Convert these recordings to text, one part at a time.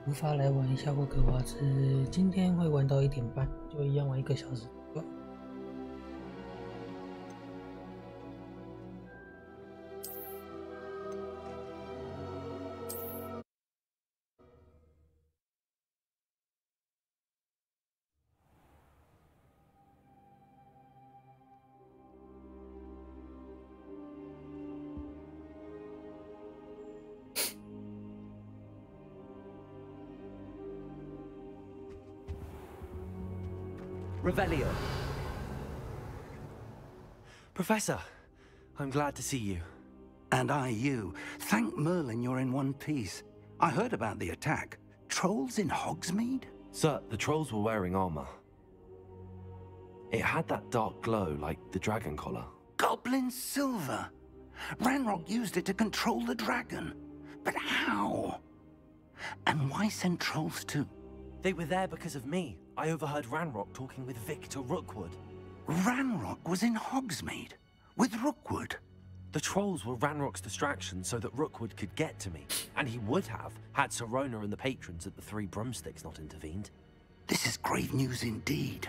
无法来玩一下霍格华兹，今天会玩到1点半，就一样玩1个小时。Revelio. Professor, I'm glad to see you. And I you. Thank Merlin you're in one piece. I heard about the attack. Trolls in Hogsmeade? Sir, the trolls were wearing armor. It had that dark glow like the dragon collar. Goblin silver. Ranrock used it to control the dragon. But how? And why send trolls too? They were there because of me. I overheard Ranrock talking with Victor Rookwood. Ranrock was in Hogsmeade? With Rookwood? The trolls were Ranrock's distraction so that Rookwood could get to me. And he would have, had Sirona and the patrons at the Three Broomsticks not intervened. This is grave news indeed.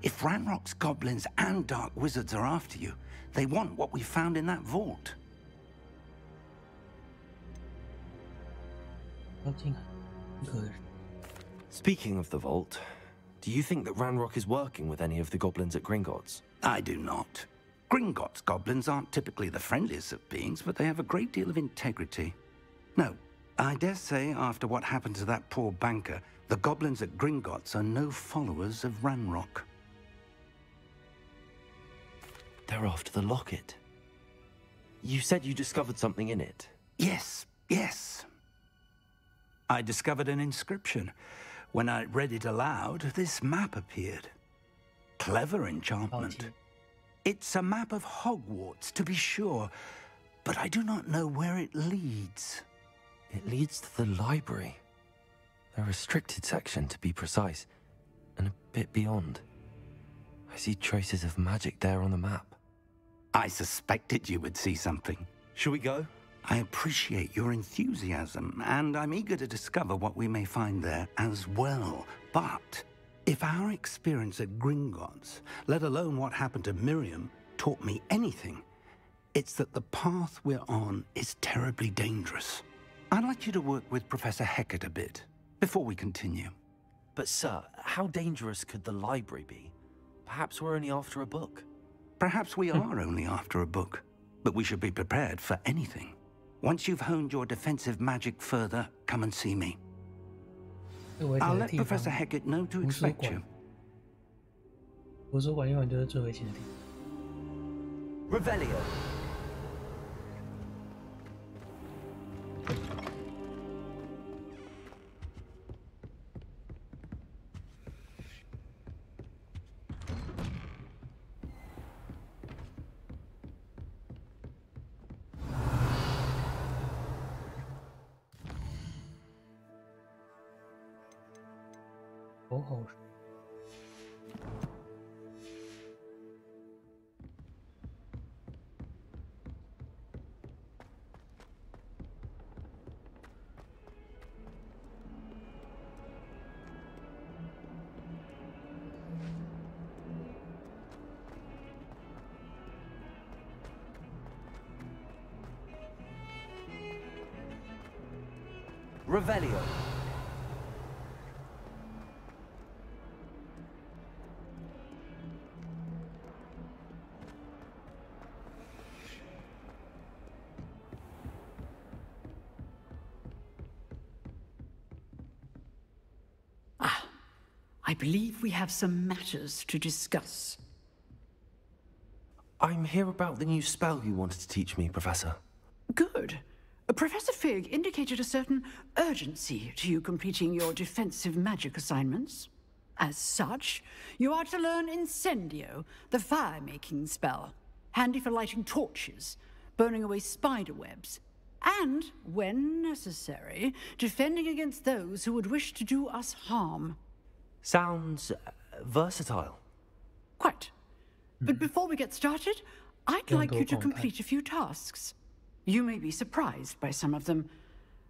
If Ranrock's goblins and dark wizards are after you, they want what we found in that vault. Speaking of the vault, do you think that Ranrock is working with any of the goblins at Gringotts? I do not. Gringotts goblins aren't typically the friendliest of beings, but they have a great deal of integrity. No, I dare say after what happened to that poor banker, the goblins at Gringotts are no followers of Ranrock. They're after the locket. You said you discovered something in it. Yes, yes. I discovered an inscription. When I read it aloud, this map appeared. Clever enchantment. It's a map of Hogwarts, to be sure, but I do not know where it leads. It leads to the library. A restricted section, to be precise, and a bit beyond. I see traces of magic there on the map. I suspected you would see something. Shall we go? I appreciate your enthusiasm, and I'm eager to discover what we may find there as well. But if our experience at Gringotts, let alone what happened to Miriam, taught me anything, it's that the path we're on is terribly dangerous. I'd like you to work with Professor Hecat a bit before we continue. But sir, how dangerous could the library be? Perhaps we're only after a book. Perhaps we are only after a book, but we should be prepared for anything. Once you've honed your defensive magic further, come and see me. I'll let Professor Hecat know to expect you. 图书馆永远就是最危险的地方。Revelio. Revelio. I believe we have some matters to discuss. I'm here about the new spell you wanted to teach me, Professor. Good. Professor Fig indicated a certain urgency to you completing your defensive magic assignments. As such, you are to learn Incendio, the fire-making spell, handy for lighting torches, burning away spider webs, and, when necessary, defending against those who would wish to do us harm. Sounds versatile. Quite. But before we get started, I'd like you to complete a few tasks. You may be surprised by some of them.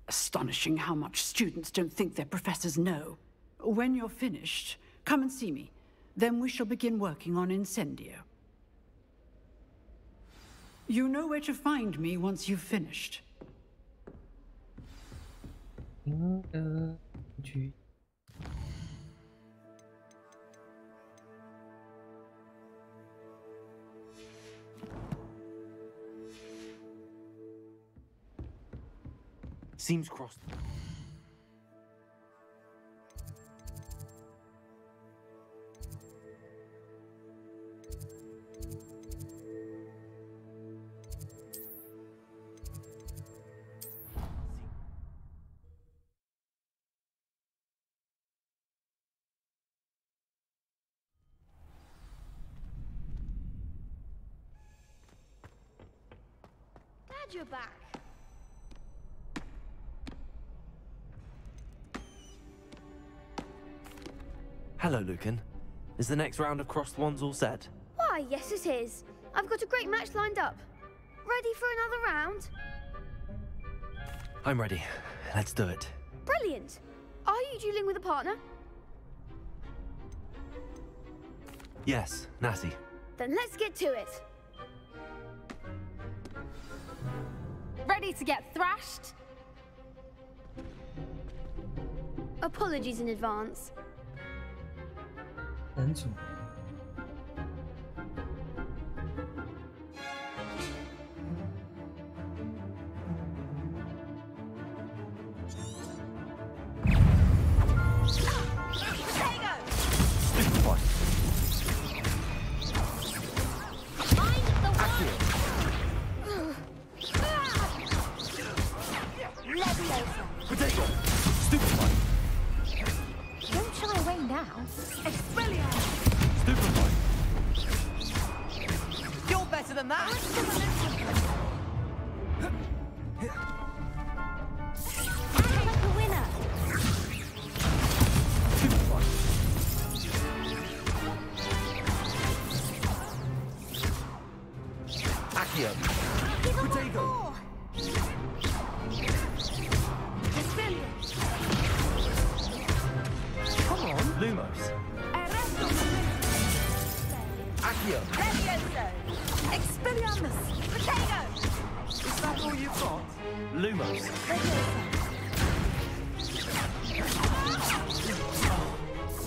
Astonishing how much students don't think their professors know. When you're finished, come and see me. Then we shall begin working on Incendio. You know where to find me once you've finished. Seems crossed. Glad you're back. Hello, Lucan. Is the next round of Crossed Wands all set? Why, yes it is. I've got a great match lined up. Ready for another round? I'm ready. Let's do it. Brilliant. Are you dueling with a partner? Yes, Natty. Then let's get to it. Ready to get thrashed? Apologies in advance. 男主。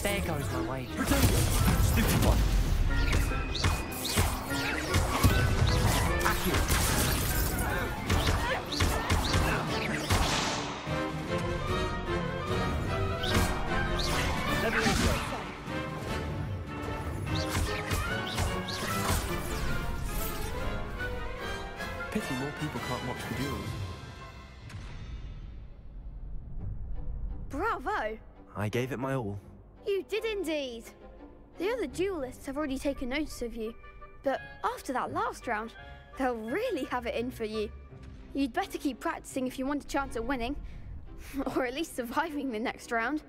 There goes my way. Stupid one. Pity more people can't watch the duels. Bravo! I gave it my all. You did indeed. The other duelists have already taken notice of you, but after that last round, they'll really have it in for you. You'd better keep practicing if you want a chance at winning, or at least surviving the next round.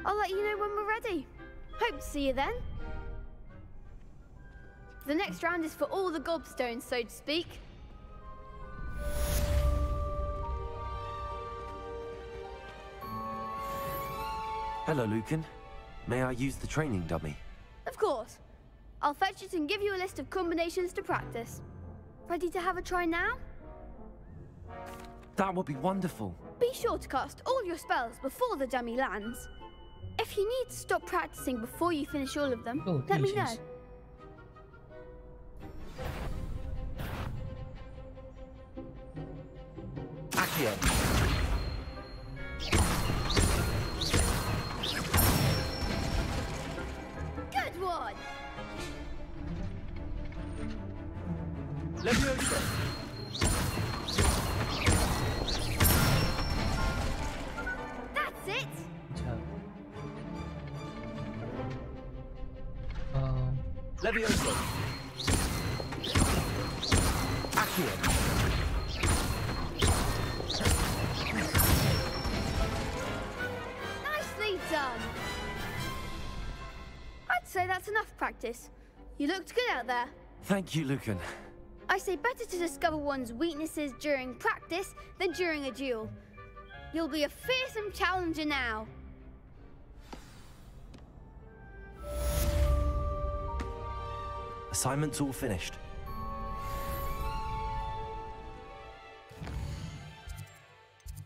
I'll let you know when we're ready. Hope to see you then. The next round is for all the gobstones, so to speak. Hello, Lucan. May I use the training dummy? Of course. I'll fetch it and give you a list of combinations to practice. Ready to have a try now? That would be wonderful. Be sure to cast all your spells before the dummy lands. If you need to stop practicing before you finish all of them, let me know. Accio. Good one! Leviosa. That's it! Leviosa. Accio. Nicely done! I'd say that's enough practice. You looked good out there. Thank you, Lucan. I say better to discover one's weaknesses during practice than during a duel. You'll be a fearsome challenger now. Assignment's all finished.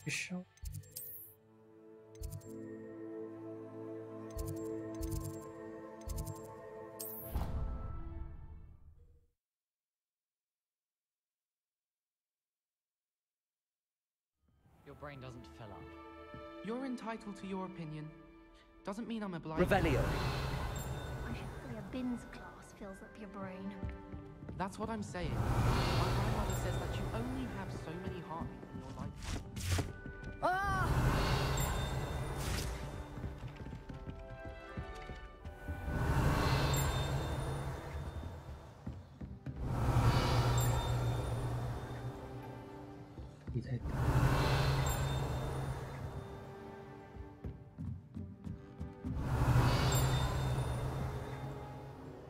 You sure? Your brain doesn't fill up. You're entitled to your opinion. Doesn't mean I'm obliged. Revelio. Hopefully a bins class fills up your brain. That's what I'm saying. My grandmother says that you only have so many heartbeats in your life. Ah!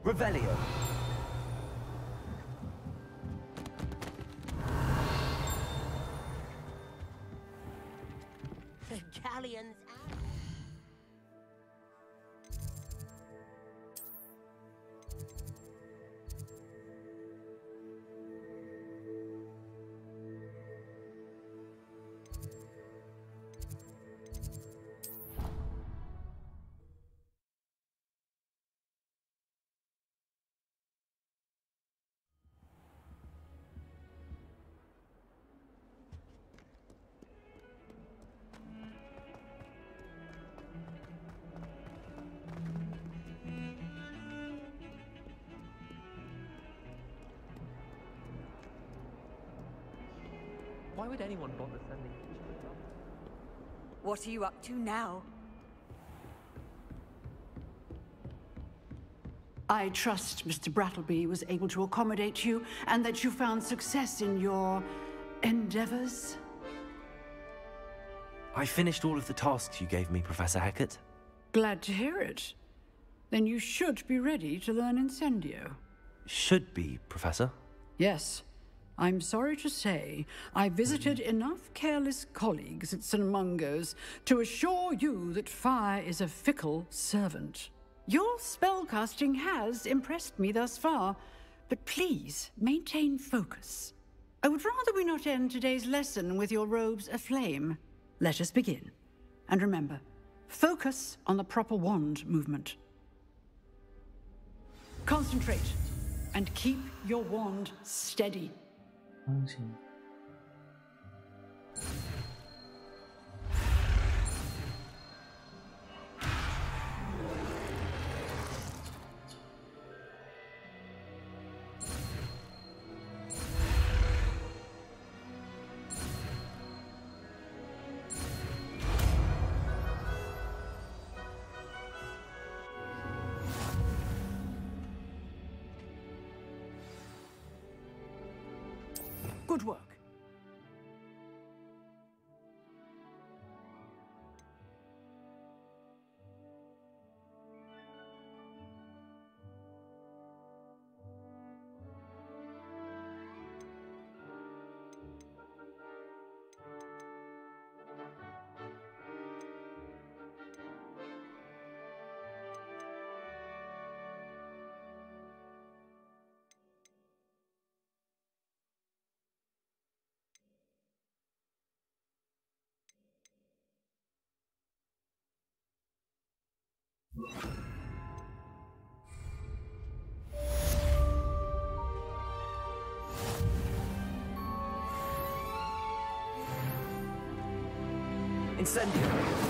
Revelio. The galleons out. Why would anyone bother sending? What are you up to now? I trust Mr. Brattleby was able to accommodate you and that you found success in your endeavors. I finished all of the tasks you gave me, Professor Hecat. Glad to hear it. Then you should be ready to learn Incendio. Should be, Professor. Yes. I'm sorry to say, I visited enough careless colleagues at St. Mungo's to assure you that fire is a fickle servant. Your spellcasting has impressed me thus far, but please maintain focus. I would rather we not end today's lesson with your robes aflame. Let us begin. And remember, focus on the proper wand movement. Concentrate, and keep your wand steady. 钢琴。Good work. Incendio.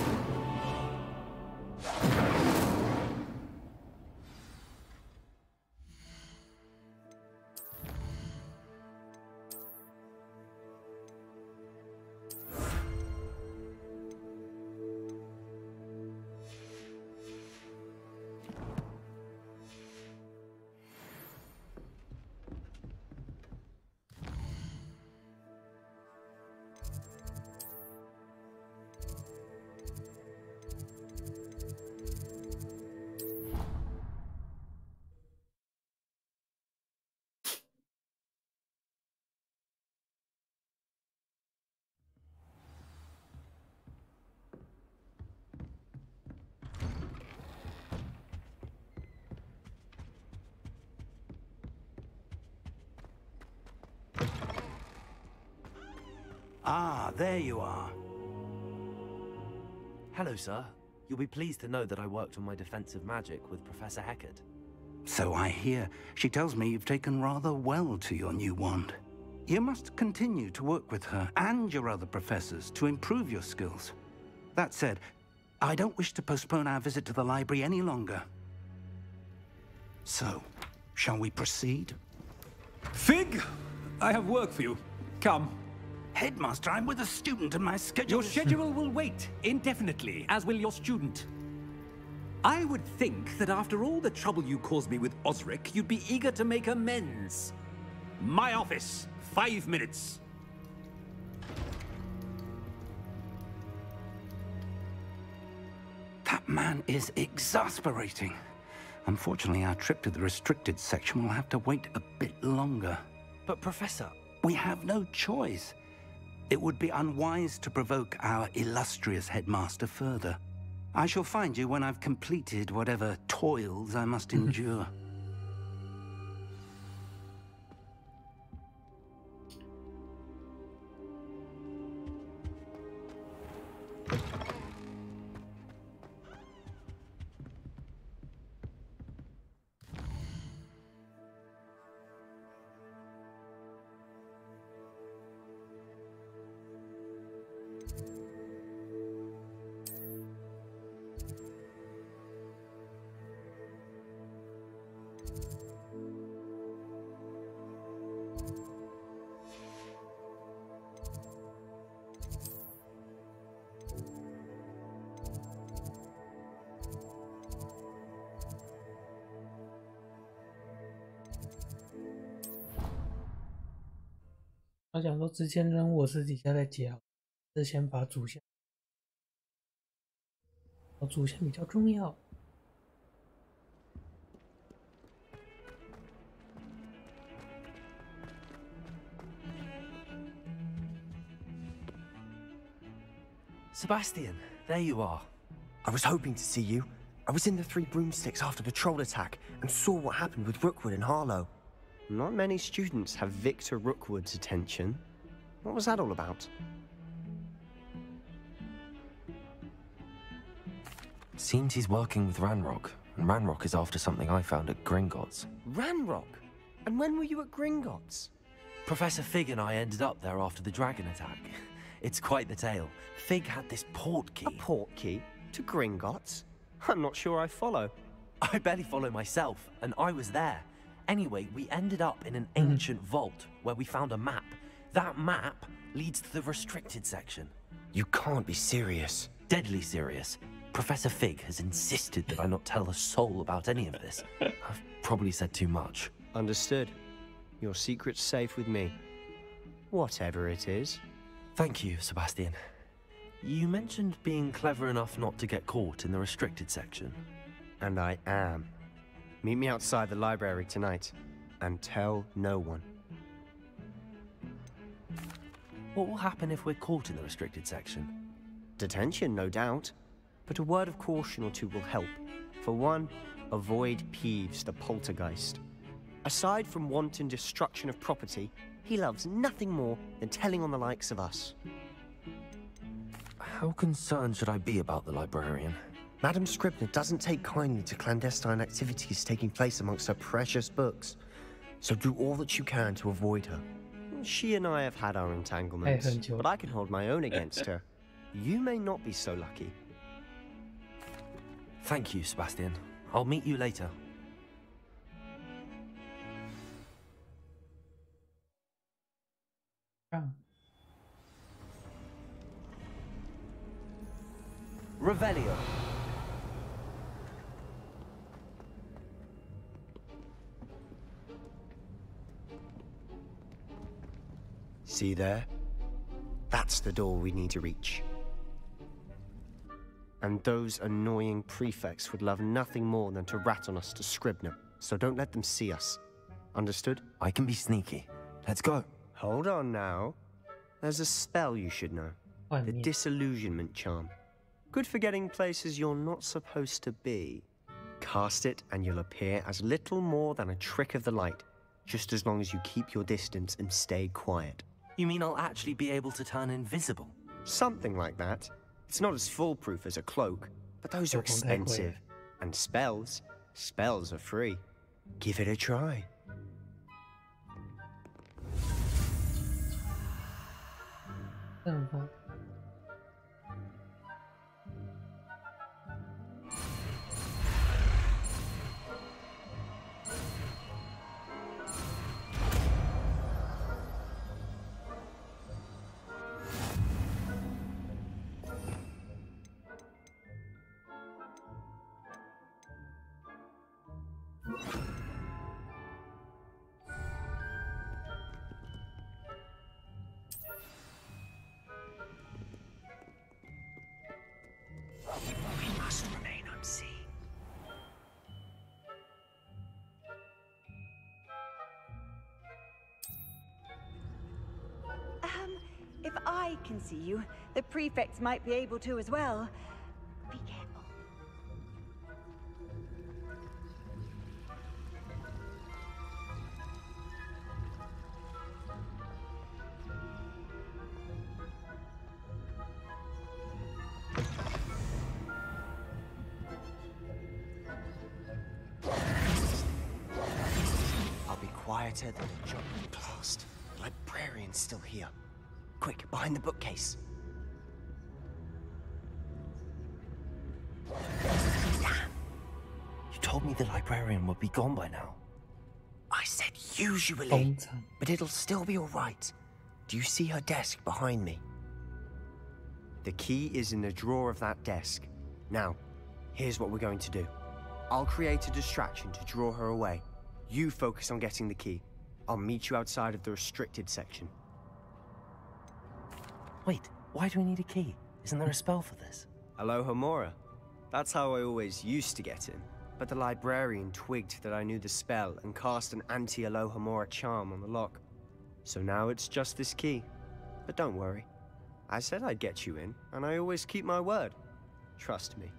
Ah, there you are. Hello, sir. You'll be pleased to know that I worked on my defensive magic with Professor Heckard. So I hear. She tells me you've taken rather well to your new wand. You must continue to work with her and your other professors to improve your skills. That said, I don't wish to postpone our visit to the library any longer. So, shall we proceed? Fig, I have work for you. Come. Headmaster, I'm with a student and my schedule Your schedule will wait indefinitely, as will your student. I would think that after all the trouble you caused me with Osric, you'd be eager to make amends. My office, 5 minutes. That man is exasperating. Unfortunately, our trip to the restricted section will have to wait a bit longer. But, Professor... We have no choice. It would be unwise to provoke our illustrious headmaster further. I shall find you when I've completed whatever toils I must endure.他想说之前任务我私底下再接好，是先把主线，主线比较重要。Sebastian, there you are. I was hoping to see you. I was in the Three Broomsticks after patrol attack and saw what happened with Rookwood and Harlow. Not many students have Victor Rookwood's attention. What was that all about? Seems he's working with Ranrock, and Ranrock is after something I found at Gringotts. Ranrock? And when were you at Gringotts? Professor Fig and I ended up there after the dragon attack. It's quite the tale. Fig had this port key. A port key? To Gringotts? I'm not sure I follow. I barely follow myself, and I was there. Anyway, we ended up in an ancient vault where we found a map. That map leads to the restricted section. You can't be serious. Deadly serious. Professor Fig has insisted that I not tell a soul about any of this. I've probably said too much. Understood. Your secret's safe with me. Whatever it is. Thank you, Sebastian. You mentioned being clever enough not to get caught in the restricted section. And I am. Meet me outside the library tonight, and tell no one. What will happen if we're caught in the restricted section? Detention, no doubt. But a word of caution or two will help. For one, avoid Peeves, the poltergeist. Aside from wanton destruction of property, he loves nothing more than telling on the likes of us. How concerned should I be about the librarian? Madam Scribner doesn't take kindly to clandestine activities taking place amongst her precious books, so do all that you can to avoid her. She and I have had our entanglements, but I can hold my own against her. You may not be so lucky. Thank you, Sebastian. I'll meet you later. Revelio. See there? That's the door we need to reach. And those annoying prefects would love nothing more than to rat on us to Scribner, so don't let them see us. Understood? I can be sneaky. Let's go. Hold on now. There's a spell you should know. The Disillusionment Charm. Good for getting places you're not supposed to be. Cast it and you'll appear as little more than a trick of the light, just as long as you keep your distance and stay quiet. You mean I'll actually be able to turn invisible? Something like that. It's not as foolproof as a cloak, but those are expensive. And spells are free. Give it a try. 'If I can see you, the prefects might be able to as well. Be careful. I'll be quieter than a jumping blast. The librarian's still here. Quick, behind the bookcase. Damn! You told me the librarian would be gone by now. I said usually, but it'll still be all right. Do you see her desk behind me? The key is in the drawer of that desk. Now, here's what we're going to do. I'll create a distraction to draw her away. You focus on getting the key. I'll meet you outside of the restricted section. Wait, why do we need a key? Isn't there a spell for this? Alohomora. That's how I always used to get in. But the librarian twigged that I knew the spell and cast an anti-Alohomora charm on the lock. So now it's just this key. But don't worry. I said I'd get you in, and I always keep my word. Trust me.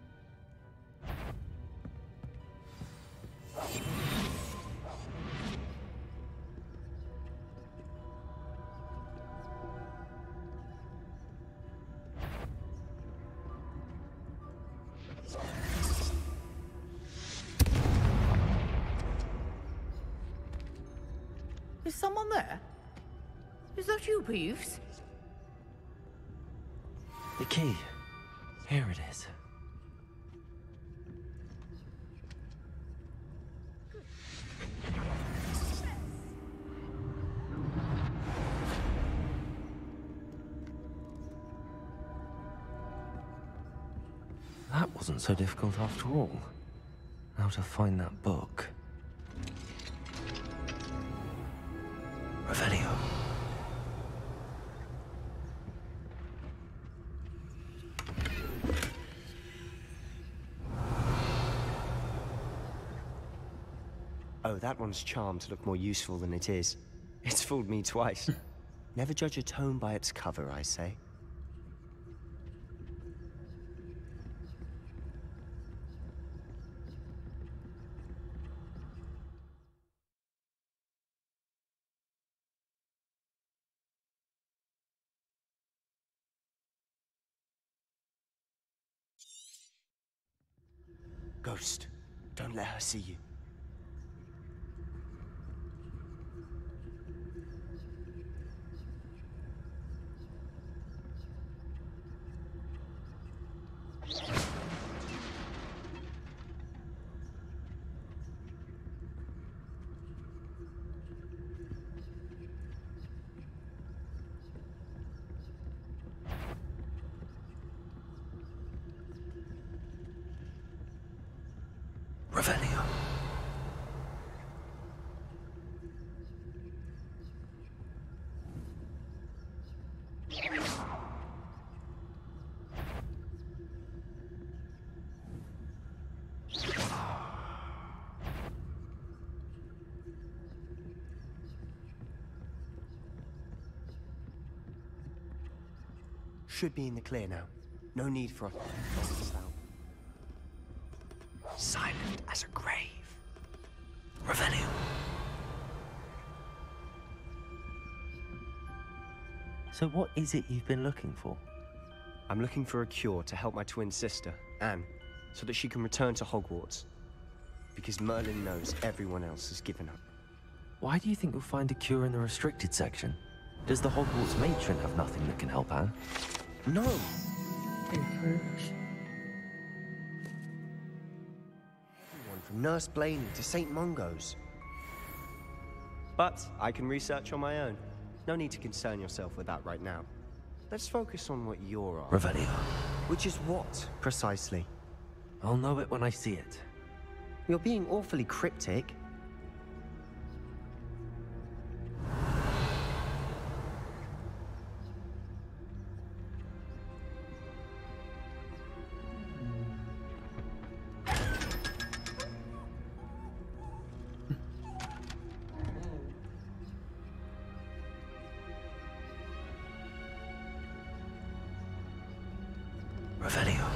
Is someone there? Is that you, Peeves? The key. Here it is. That wasn't so difficult after all. Now to find that book. Revelio. Oh, that one's charmed to look more useful than it is. It's fooled me twice. Never judge a tome by its cover, I say. Ghost, don't let her see you. Revelio. Should be in the clear now. No need for us to sound. Silent as a grave. Revelio. So what is it you've been looking for? I'm looking for a cure to help my twin sister, Anne, so that she can return to Hogwarts. Because Merlin knows everyone else has given up. Why do you think you'll find a cure in the restricted section? Does the Hogwarts matron have nothing that can help Anne? No! Everyone from Nurse Blaney to St. Mungo's. But I can research on my own. No need to concern yourself with that right now. Let's focus on what you're on. Revelio. Which is what, precisely? I'll know it when I see it. You're being awfully cryptic. Revelio.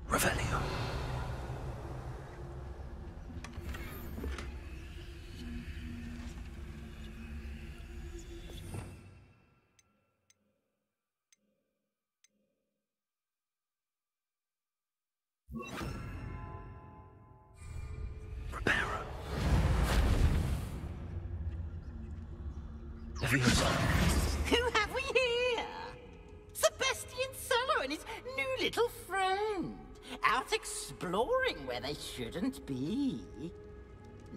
Revelio. Reparo. Leviosa. Who have we here? Sebastian Solo and his new little friend. Out exploring where they shouldn't be.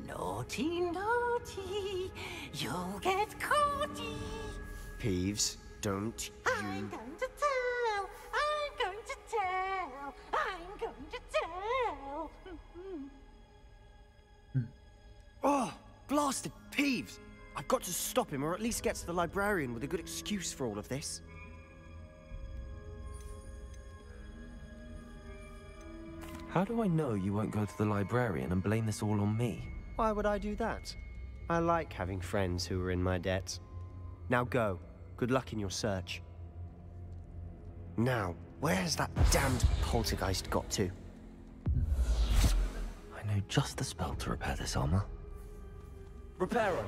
Naughty, naughty. You'll get caughty. Peeves, don't I'm going to tell. I'm going to tell. I'm going to tell. Oh, blasted Peeves! I've got to stop him, or at least get to the librarian with a good excuse for all of this. How do I know you won't go to the librarian and blame this all on me? Why would I do that? I like having friends who are in my debt. Now go. Good luck in your search. Now, where's that damned poltergeist got to? I know just the spell to repair this armor. Reparo.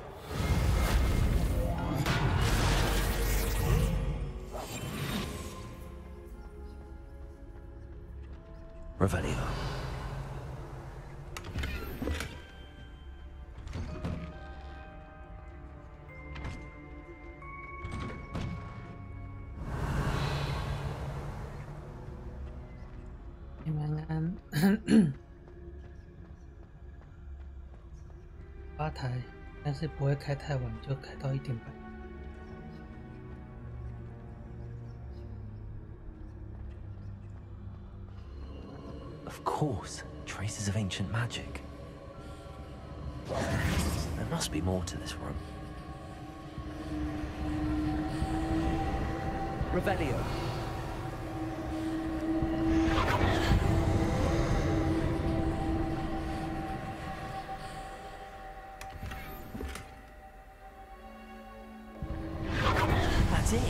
Revelio.8台，但是不会开太晚，就开到1点半。Of course, traces of ancient magic. There must be more to this room. Revelio. That's it.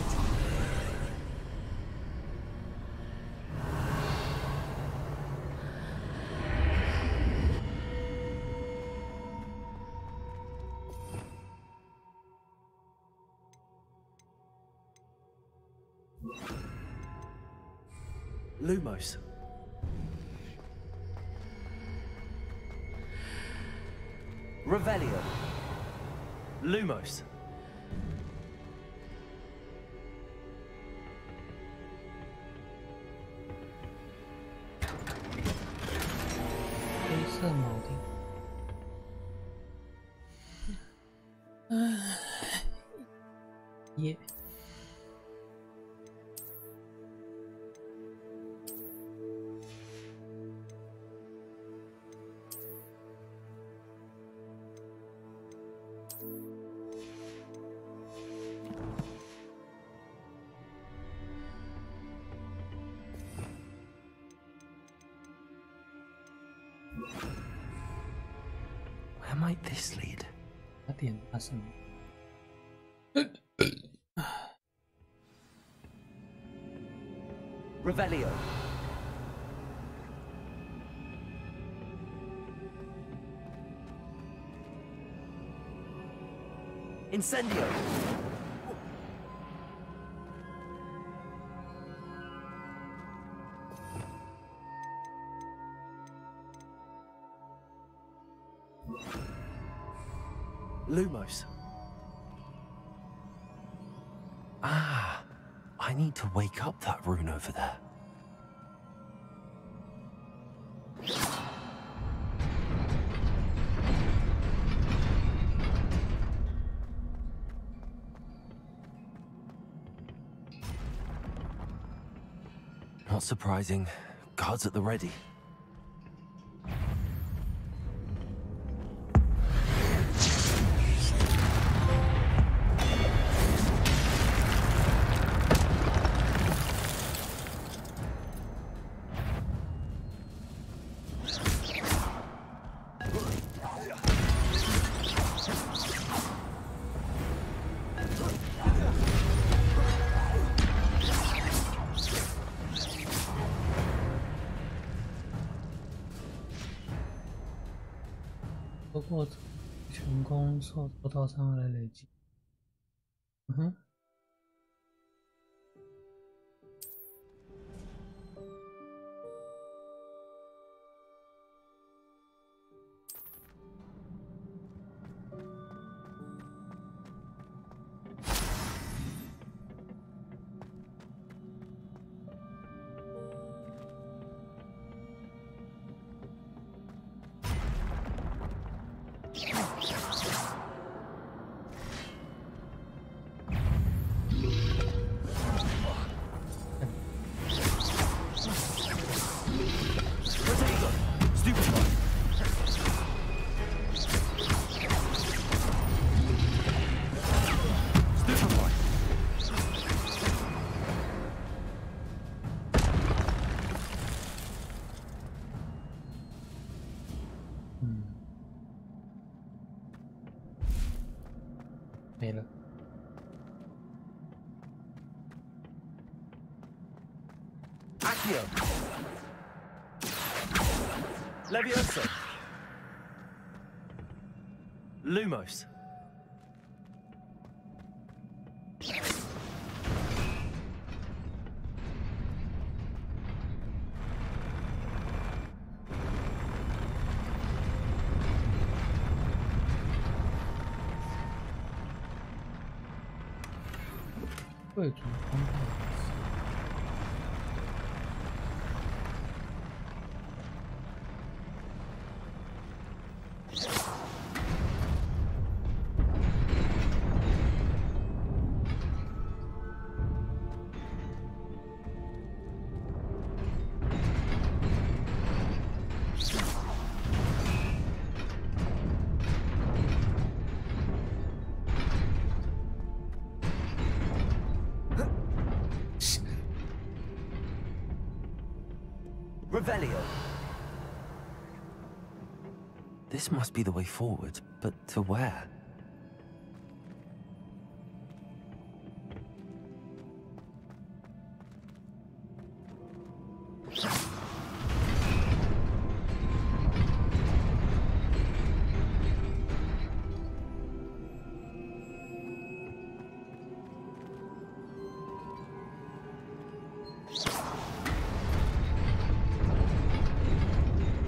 Lumos. Revelio. Lumos.黑色铆钉。耶。might this lead? 打点打什么？ Revelio. Incendio. Lumos. Ah, I need to wake up that rune over there. Not surprising. Guards at the ready.过成功受到伤害来累积。嗯哼。没了。Accio. Levioso. Lumos.贵族方块。Revelio. This must be the way forward, but to where?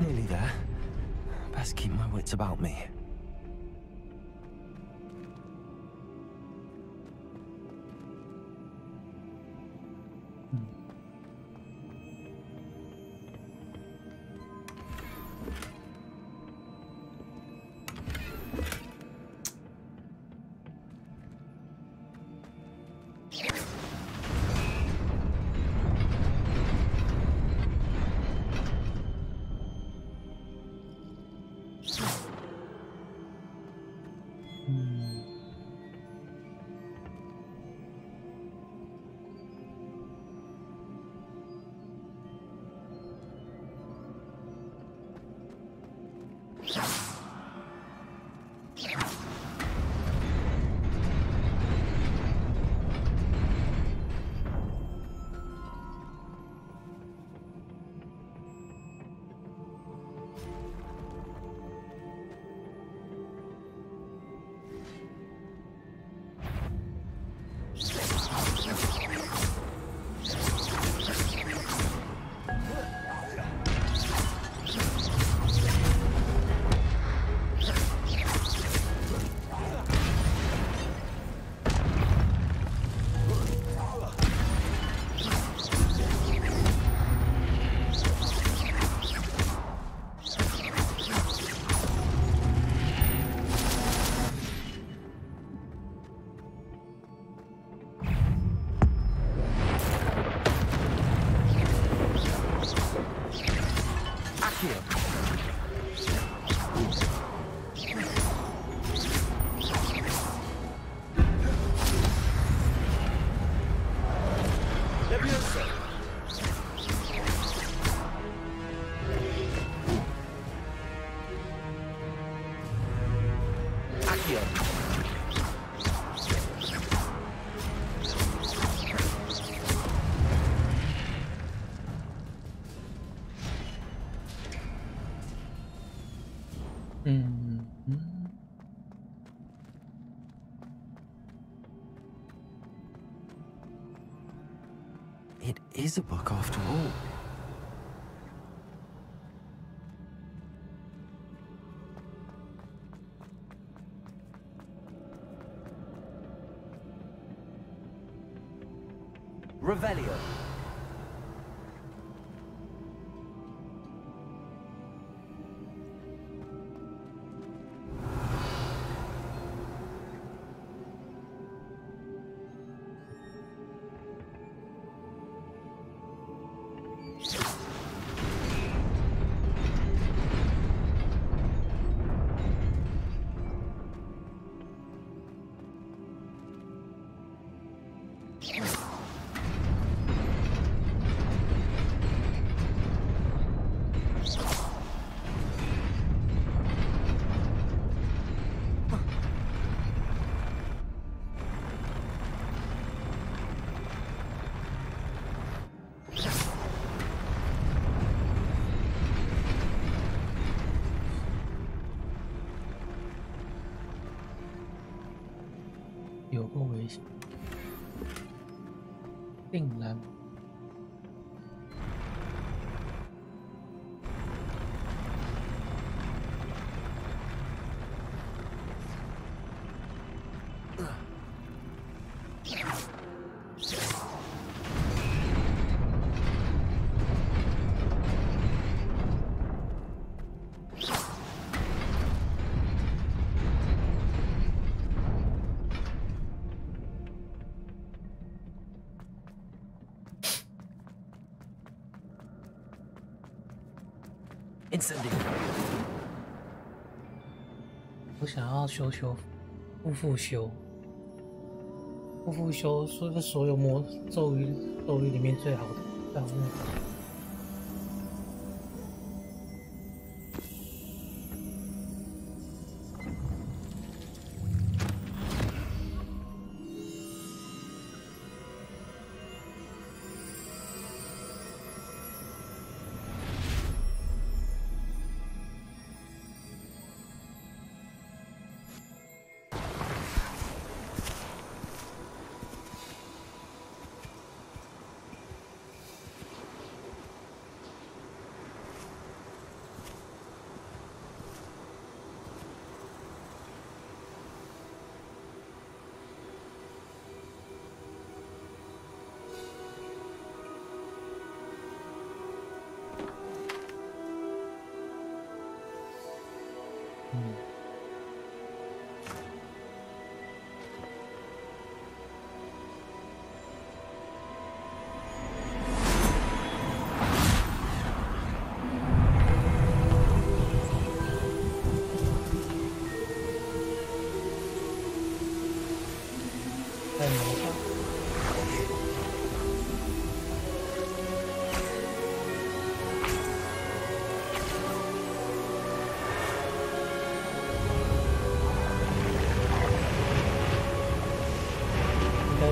Nearly there. Best keep my wits about me. It is a book after all. Revelio.有够危险，定然。我想要修复修，是所有咒语里面最好的道具。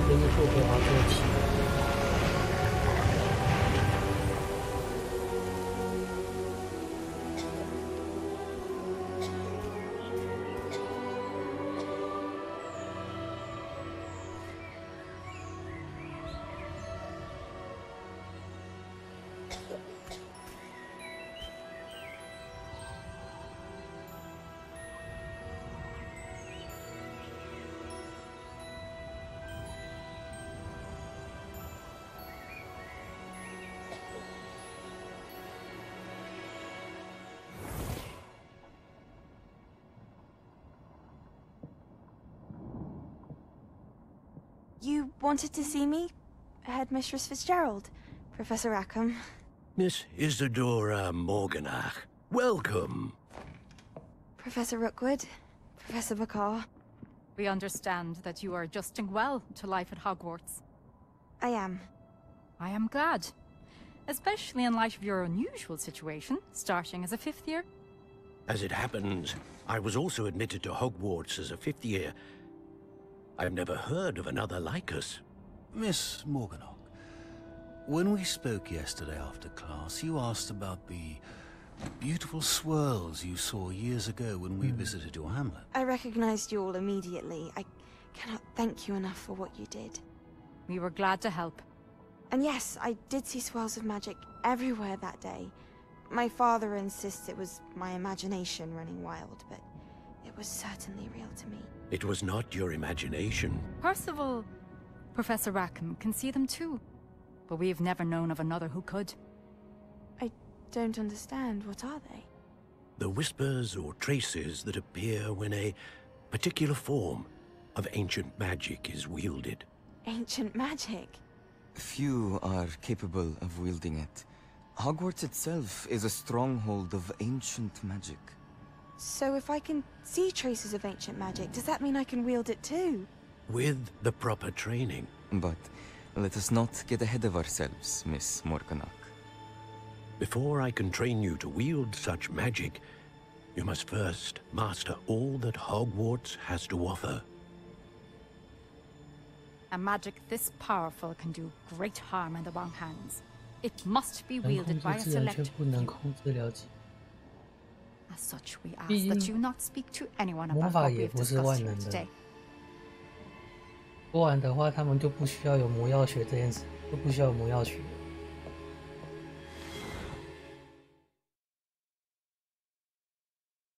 就是霍格华兹的奇缘。You wanted to see me? Headmistress Fitzgerald, Professor Rackham. Miss Isadora Morganach, welcome. Professor Rookwood, Professor Bakar. We understand that you are adjusting well to life at Hogwarts. I am. I am glad. Especially in light of your unusual situation, starting as a 5th year. As it happens, I was also admitted to Hogwarts as a 5th year. I've never heard of another like us. Miss Morganach, when we spoke yesterday after class, you asked about the beautiful swirls you saw years ago when we visited your hamlet. I recognized you all immediately. I cannot thank you enough for what you did. We were glad to help. And yes, I did see swirls of magic everywhere that day. My father insists it was my imagination running wild, but it was certainly real to me. It was not your imagination. Percival, Professor Rackham can see them too. But we have never known of another who could. I don't understand. What are they? The whispers or traces that appear when a particular form of ancient magic is wielded. Ancient magic? Few are capable of wielding it. Hogwarts itself is a stronghold of ancient magic. So if I can see traces of ancient magic, does that mean I can wield it too? With the proper training. But let us not get ahead of ourselves, Miss Morganach. Before I can train you to wield such magic, you must first master all that Hogwarts has to offer. A magic this powerful can do great harm in the wrong hands. It must be wielded by a select few. As such, we ask that you not speak to anyone about what we have discussed here today. 不然的话，他们就不需要有魔药学这件事，就不需要有魔药学。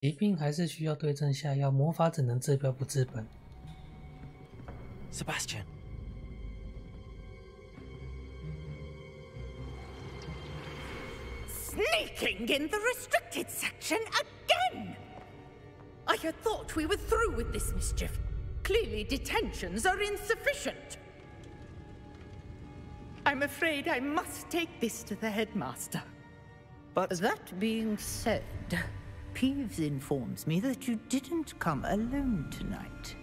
疾病还是需要对症下药，魔法只能治标不治本。Sebastian. Sneaking in the restricted section again! I had thought we were through with this mischief. Clearly detentions are insufficient. I'm afraid I must take this to the headmaster. But that being said, Peeves informs me that you didn't come alone tonight.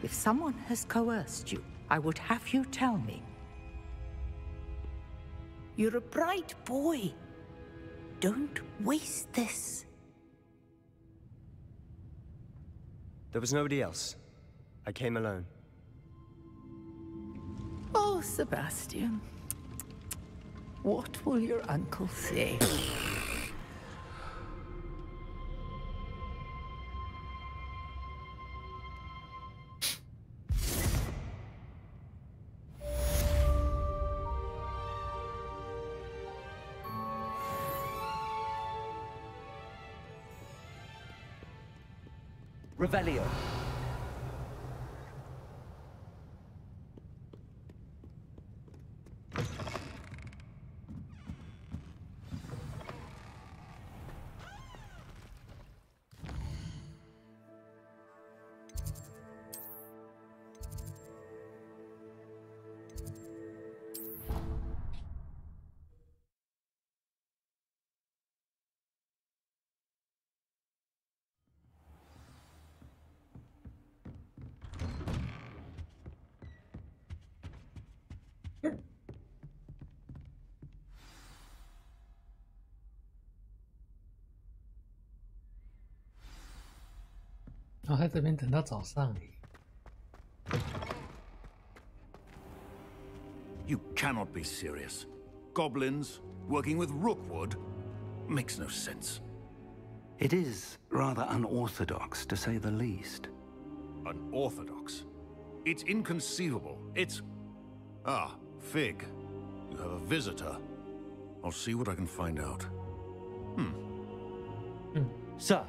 If someone has coerced you, I would have you tell me. You're a bright boy. Don't waste this. There was nobody else. I came alone. Oh, Sebastian. What will your uncle say? Revelio.然后在这边等到早上。You cannot be serious. Goblins working with Rookwood makes no sense. It is rather unorthodox, to say the least. Unorthodox? It's inconceivable. It's... Ah, Fig. You have a visitor. I'll see what I can find out. Sir,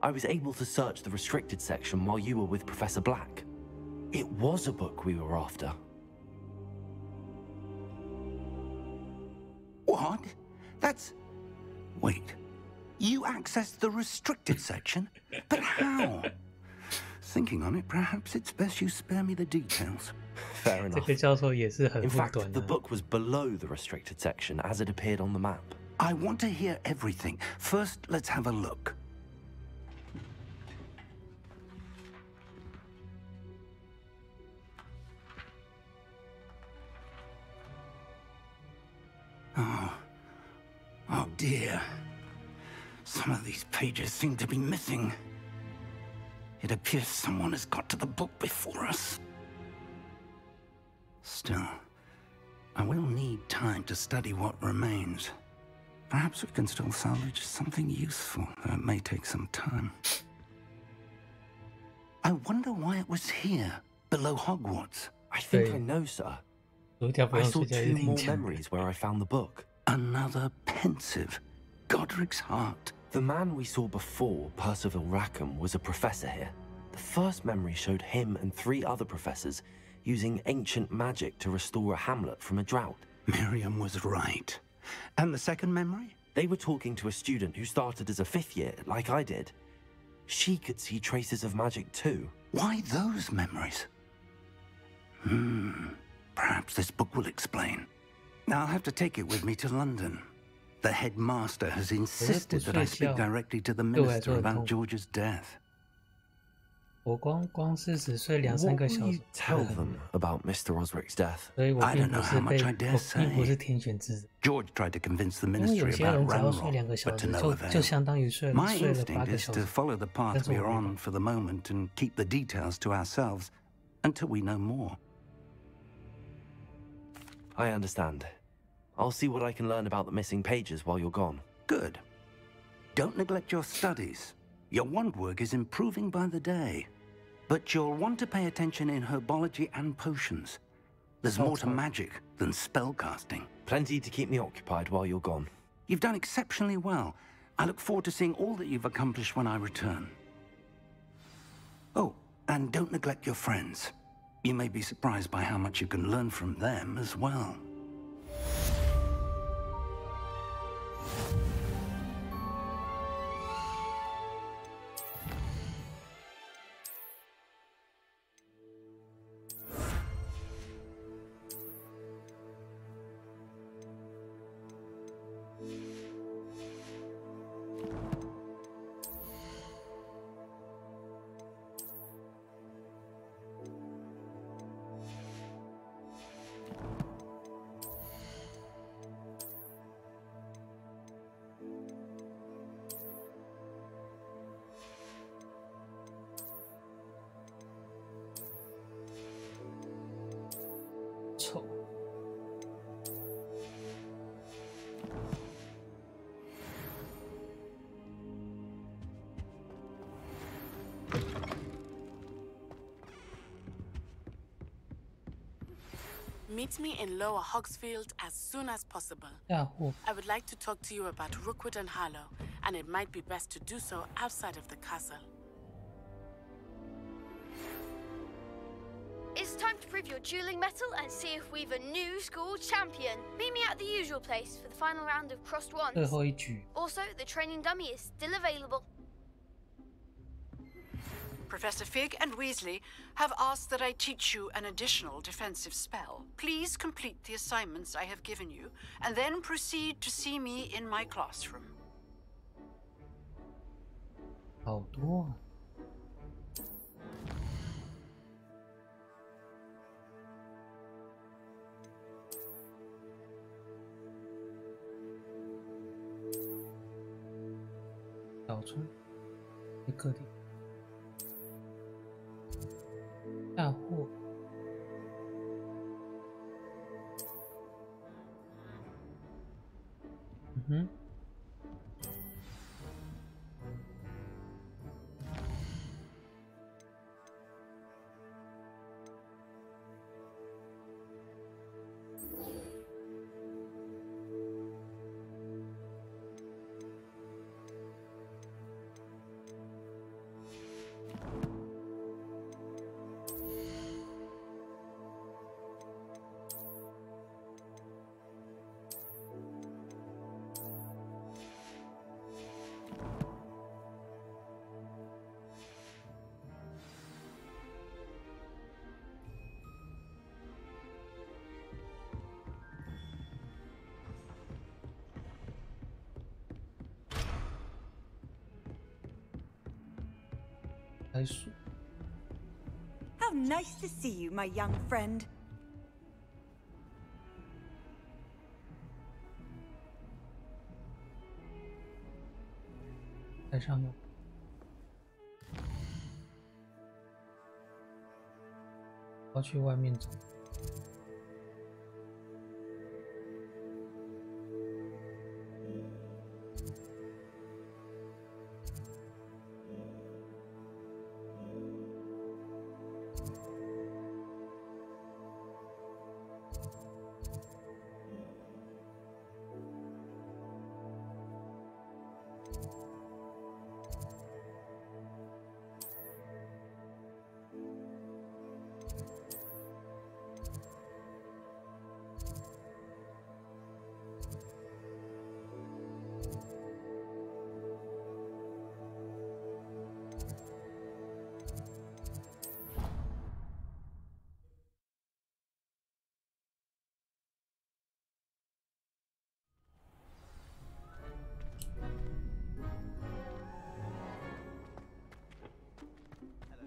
I was able to search the restricted section while you were with Professor Black. It was a book we were after. What? That's... Wait. You accessed the restricted section? But how? Thinking on it, perhaps it's best you spare me the details. Fair enough. 这个教授也是很 In 护 fact, 短 the 的。 book was below the restricted section as it appeared on the map. I want to hear everything. First, let's have a look. Oh dear. Some of these pages seem to be missing. It appears someone has got to the book before us. Still, I will need time to study what remains. Perhaps we can still salvage something useful, though it may take some time. I wonder why it was here, below Hogwarts. I think I know, sir. I saw 2 more memories where I found the book. Another pensive. Godric's heart. The man we saw before, Percival Rackham, was a professor here. The first memory showed him and 3 other professors using ancient magic to restore a hamlet from a drought. Miriam was right. And the second memory? They were talking to a student who started as a 5th year, like I did. She could see traces of magic too. Why those memories? Perhaps this book will explain. I'll have to take it with me to London. The headmaster has insisted that I speak directly to the minister about George's death. 我光是只睡2-3个小时。 Tell them about Mr. Osric's death. 所以我 I 并 don't 不 know 是 how 被 much I dare 我并不是 say. 天选之子。 George tried to convince the 因为 ministry 有些 about 人只要睡 Ranrock, 2个小 but 时 to no 就 avail. 相当于睡 My 了8 instinct 个 is 小 to 时。 follow the path 但是 we're 我 on for the moment and keep the details to ourselves until we know more. I understand. I'll see what I can learn about the missing pages while you're gone. Good. Don't neglect your studies. Your wand work is improving by the day. But you'll want to pay attention in herbology and potions. There's more to magic than spellcasting. Plenty to keep me occupied while you're gone. You've done exceptionally well. I look forward to seeing all that you've accomplished when I return. Oh, and don't neglect your friends. You may be surprised by how much you can learn from them as well. Meet me in Lower Hogsfield as soon as possible. I would like to talk to you about Rookwood and Harlow, and it might be best to do so outside of the castle. It's time to prove your dueling mettle and see if we've a new school champion. Meet me at the usual place for the final round of crossed wands. 最后一局。 Also, the training dummy is still available. Professor Fig and Weasley have asked that I teach you an additional defensive spell. Please complete the assignments I have given you, and then proceed to see me in my classroom. 好多啊。小村，各地。 大货，开锁。 How nice to see you, my young friend. 在上面。要去外面走。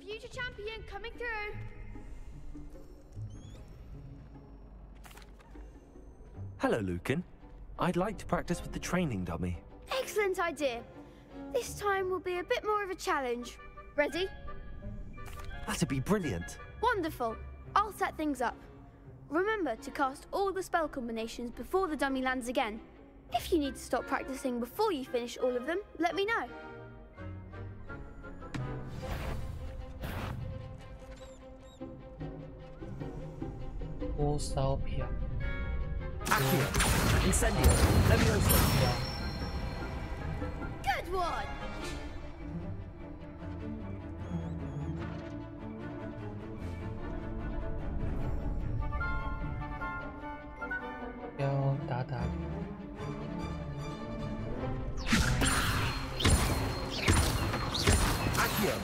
Future champion coming through. Hello, Lucan. I'd like to practice with the training dummy. Excellent idea. This time will be a bit more of a challenge. Ready? That'd be brilliant. Wonderful. I'll set things up. Remember to cast all the spell combinations before the dummy lands again. If you need to stop practicing before you finish all of them, let me know. Accio. Incendio. Levioso. Good one. Accio.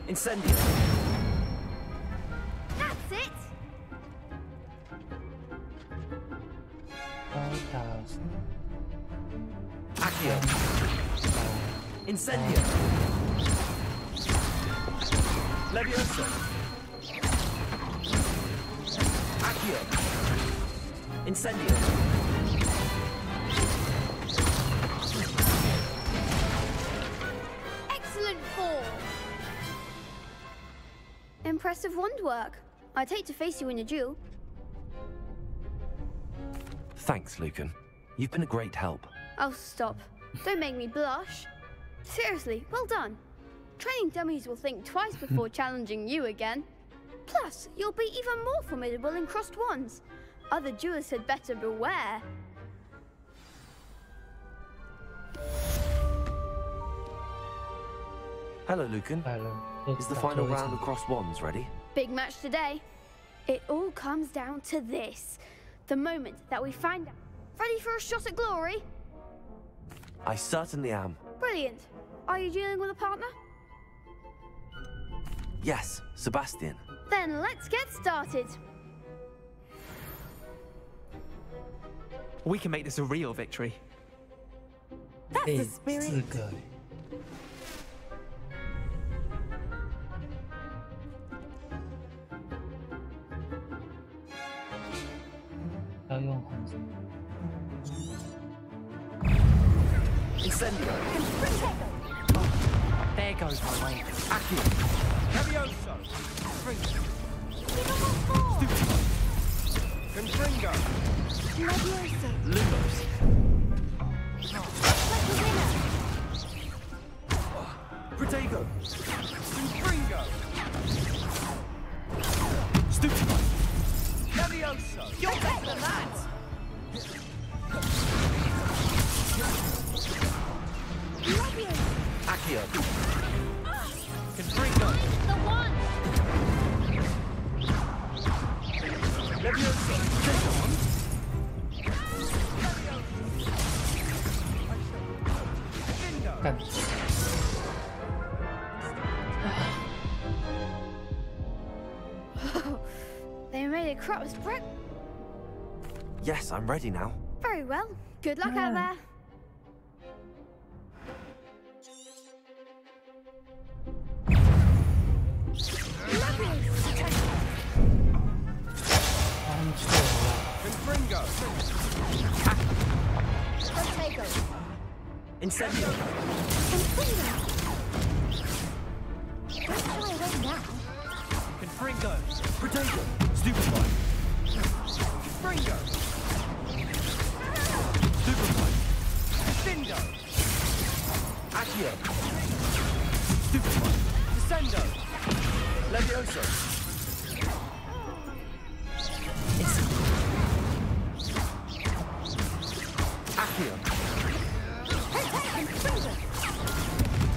Incendio. That's it. Accio. Incendio. Levioso. Accio. Incendio. Excellent form. Impressive wand work. I'd hate to face you in a duel. Thanks, Lucan. You've been a great help. Oh, stop. Don't make me blush. Seriously, well done. Training dummies will think twice before challenging you again. Plus, you'll be even more formidable in crossed wands. Other duelists had better beware. Hello, Lucan. Hello. Is the final round of crossed wands ready? Big match today. It all comes down to this. The moment that we find out. Ready for a shot at glory? I certainly am. Brilliant. Are you dealing with a partner? Yes, Sebastian. Then let's get started. We can make this a real victory. That's the spirit. Incendio. There goes my way. Accio. Levioso. Confringo. Levioso. Lumos. Protego. Confringo. Stupid. Levioso. You're better than that. Accio. Confringo. The one. Levioso. They made a cross break. Yes, I'm ready now. Very well. Good luck out there. Confringo! Potato. Incendio! Confringo. Let's try right now. Confringo! Potato! Stupefy! Confringo! Stupefy! Findo! Accio! Stupefy! Descendo! Levioso! Accio!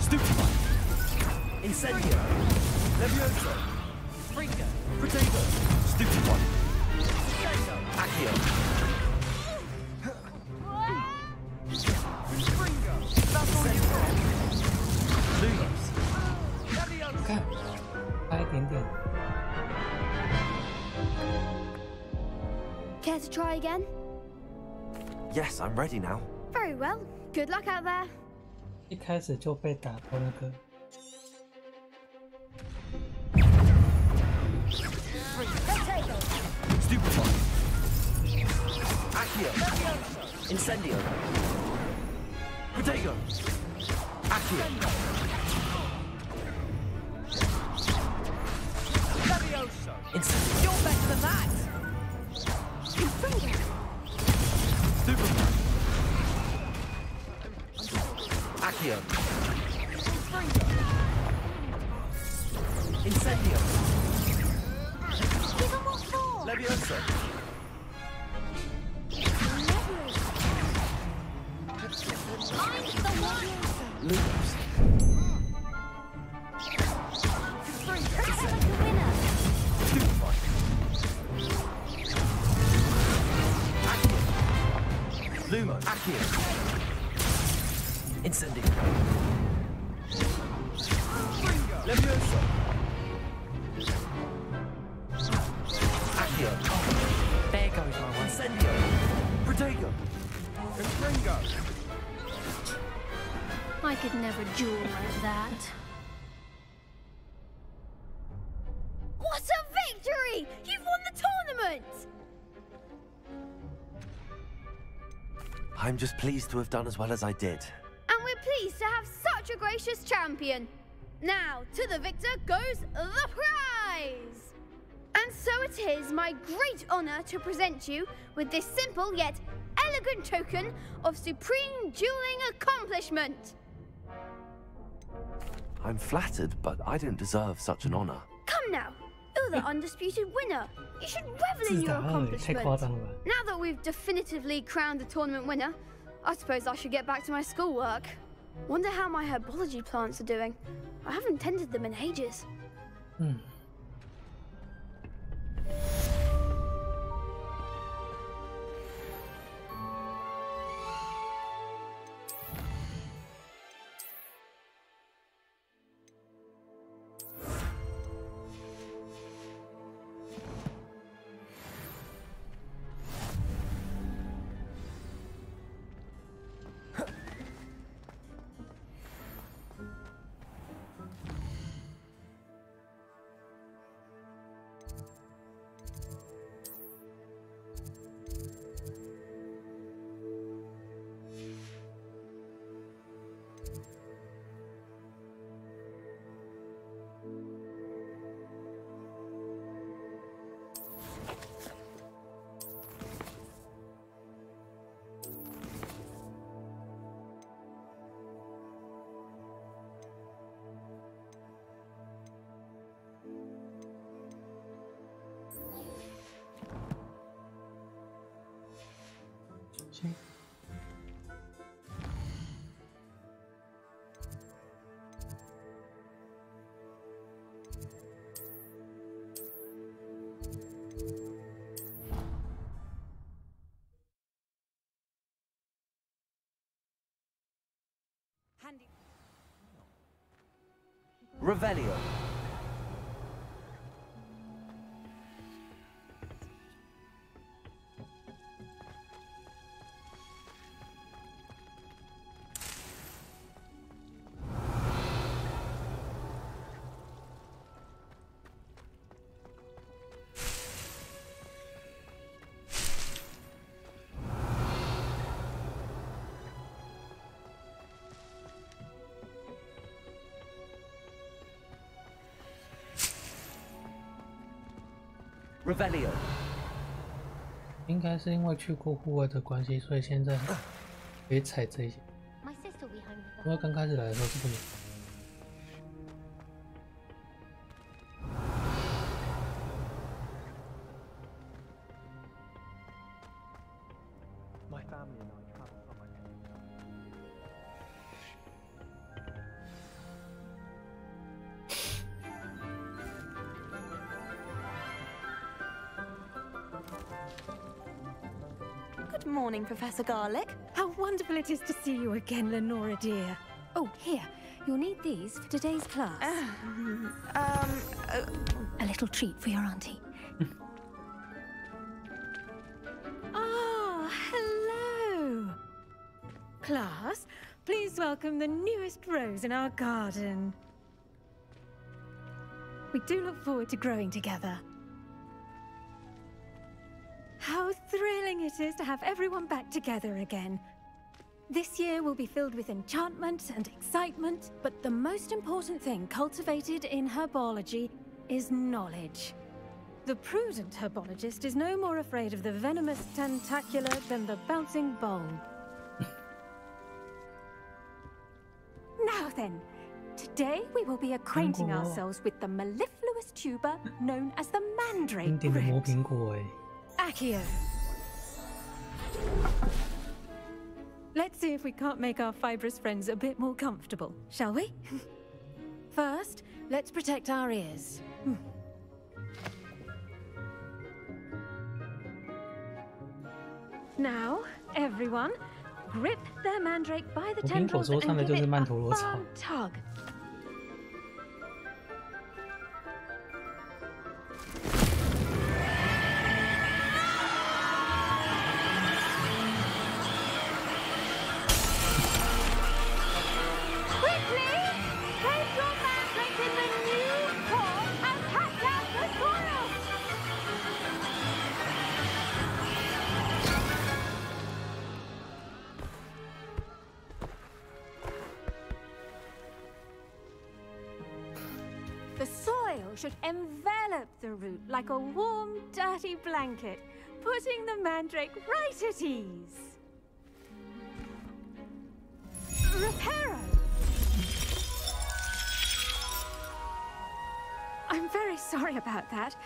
Stupefy! Incendio! Levioso! Fringo! Potato! Stupefy! Descendo! Accio! Fringo! Incendio! Lumos! Levioso! 看，差一点点。 Care to try again? Yes, I'm ready now. Very well. Good luck out there. 一开始就被打到那个。 Potato. Stupefy! Accio! Incendio! Potato! Accio! Levioso! Incendio! You're better than that. Stupefy! Accio! Incendio! Give him what for. Levioso! I'm the one. Lumos! That's like the winner. Stupefy! Accio! Lumo! Accio! Incendio! Levioso! Accio! There goes my way. Incendio! Potato! Confringo! I could never duel like that. What a victory! You've won the tournament! I'm just pleased to have done as well as I did. And we're pleased to have such a gracious champion. Now, to the victor goes the prize! And so it is my great honor to present you with this simple yet elegant token of supreme dueling accomplishment. I'm flattered, but I don't deserve such an honor. Come now, you're the undisputed winner. You should revel in your accomplishment. Now that we've definitively crowned the tournament winner, I suppose I should get back to my schoolwork. Wonder how my herbology plants are doing. I haven't tended them in ages. Revelio. Revelio. 应该是因为去过户外的关系，所以现在可以踩这些。因为刚开始来的时候是不能。My family and I traveled on my Good morning, Professor Garlick. How wonderful it is to see you again, Lenora dear. Oh, here. You'll need these for today's class. A little treat for your auntie. Ah, hello. Class, please welcome the newest rose in our garden. We do look forward to growing together. How thrilling it is to have everyone back together again. This year will be filled with enchantment and excitement, but the most important thing cultivated in herbology is knowledge. The prudent herbologist is no more afraid of the venomous tentacular than the bouncing bulb. Now then, today we will be acquainting ourselves with the mellifluous tuber known as the mandrake root. Accio. Let's see if we can't make our fibrous friends a bit more comfortable, shall we? First, let's protect our ears. Now, everyone, grip their mandrake by the tendrils and give it a firm tug. The soil should envelop the root like a warm, dirty blanket, putting the mandrake right at ease. Reparo! I'm very sorry about that.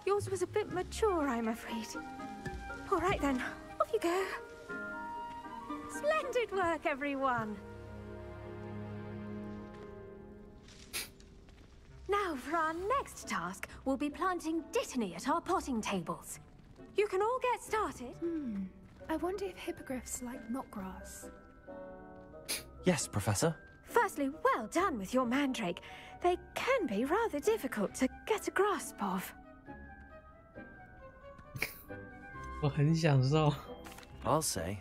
Yours was a bit mature, I'm afraid. All right then, off you go. Splendid work, everyone. Now, for our next task, we'll be planting dittany at our potting tables. You can all get started. I wonder if hippogriffs like knotgrass. Yes, Professor. Firstly, well done with your mandrake. They can be rather difficult to get a grasp of. 我很享受。 I'll say,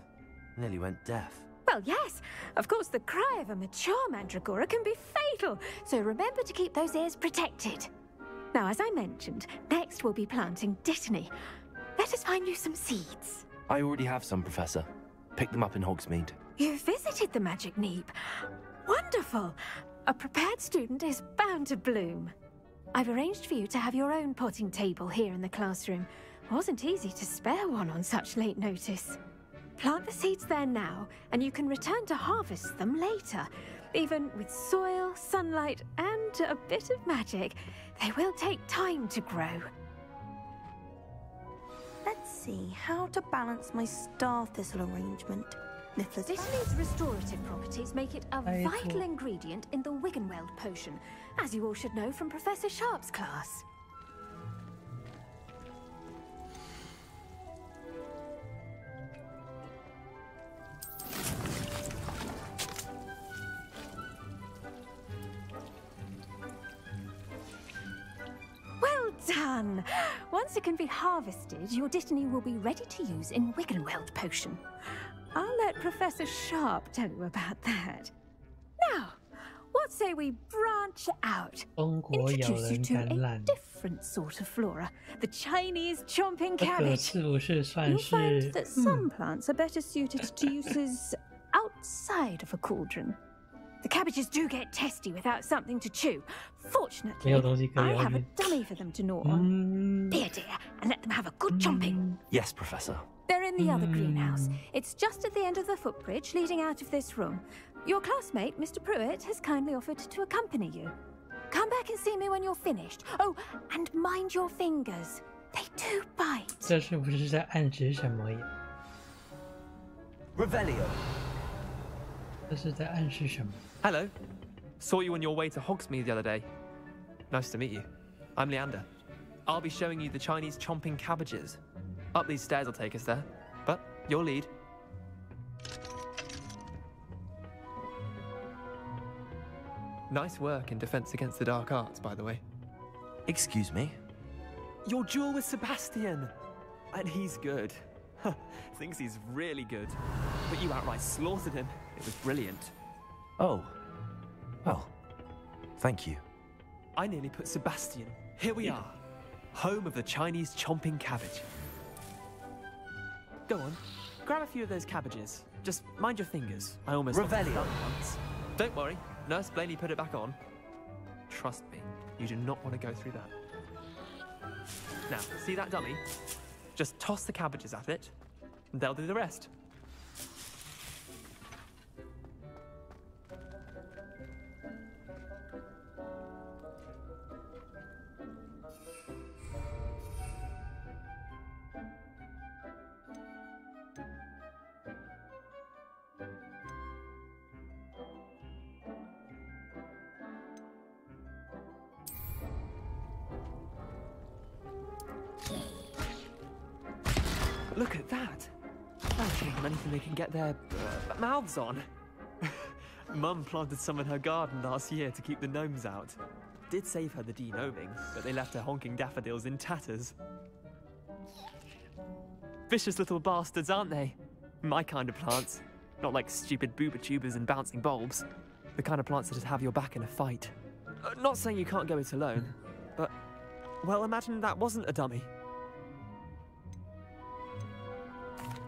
nearly went deaf. Well, yes. Of course, the cry of a mature mandragora can be fatal, so remember to keep those ears protected. Now, as I mentioned, next we'll be planting dittany. Let us find you some seeds. I already have some, Professor. Picked them up in Hogsmeade. You visited the Magic Neep. Wonderful. A prepared student is bound to bloom. I've arranged for you to have your own potting table here in the classroom. Wasn't easy to spare one on such late notice. Plant the seeds there now, and you can return to harvest them later. Even with soil, sunlight, and a bit of magic, they will take time to grow. Let's see how to balance my star thistle arrangement. Dittany's restorative properties make it a vital ingredient in the Wiggenweld potion, as you all should know from Professor Sharp's class. Well done! Once it can be harvested, your dittany will be ready to use in Wiggenweld potion. I'll let Professor Sharp tell you about that. Now, what say we branch out? Introduce you to a different sort of flora, the Chinese chomping cabbage. You'll find that some plants are better suited to uses outside of a cauldron. The cabbages do get testy without something to chew. Fortunately, I have a dummy for them to gnaw on. Dear, and let them have a good chomping. Yes, Professor. They're in the other greenhouse. It's just at the end of the footbridge leading out of this room. Your classmate, Mr. Pruitt, has kindly offered to accompany you. Come back and see me when you're finished. Oh, and mind your fingers. They do bite. 这是不是在暗指什么呀 Revelio. 这是在暗示什么 Hello. Saw you on your way to Hogsmeade the other day. Nice to meet you. I'm Leander. I'll be showing you the Chinese chomping cabbages. Up these stairs will take us there. But your lead. Nice work in Defense Against the Dark Arts, by the way. Excuse me? Your duel with Sebastian! And he's good. Thinks he's really good. But you outright slaughtered him. It was brilliant. Oh. Well, thank you. I nearly put Sebastian. Here we are. Home of the Chinese chomping cabbage. Go on. Grab a few of those cabbages. Just mind your fingers. I almost Revelio. Once. Don't worry. Nurse Blaney put it back on. Trust me. You do not want to go through that. Now, see that dummy? Just toss the cabbages at it, and they'll do the rest. Look at that! That's not anything they can get their mouths on. Mum planted some in her garden last year to keep the gnomes out. Did save her the de-gnoming, but they left her honking daffodils in tatters. Vicious little bastards, aren't they? My kind of plants. Not like stupid booba tubers and bouncing bulbs. The kind of plants that have your back in a fight. Not saying you can't go it alone, but... well, imagine that wasn't a dummy.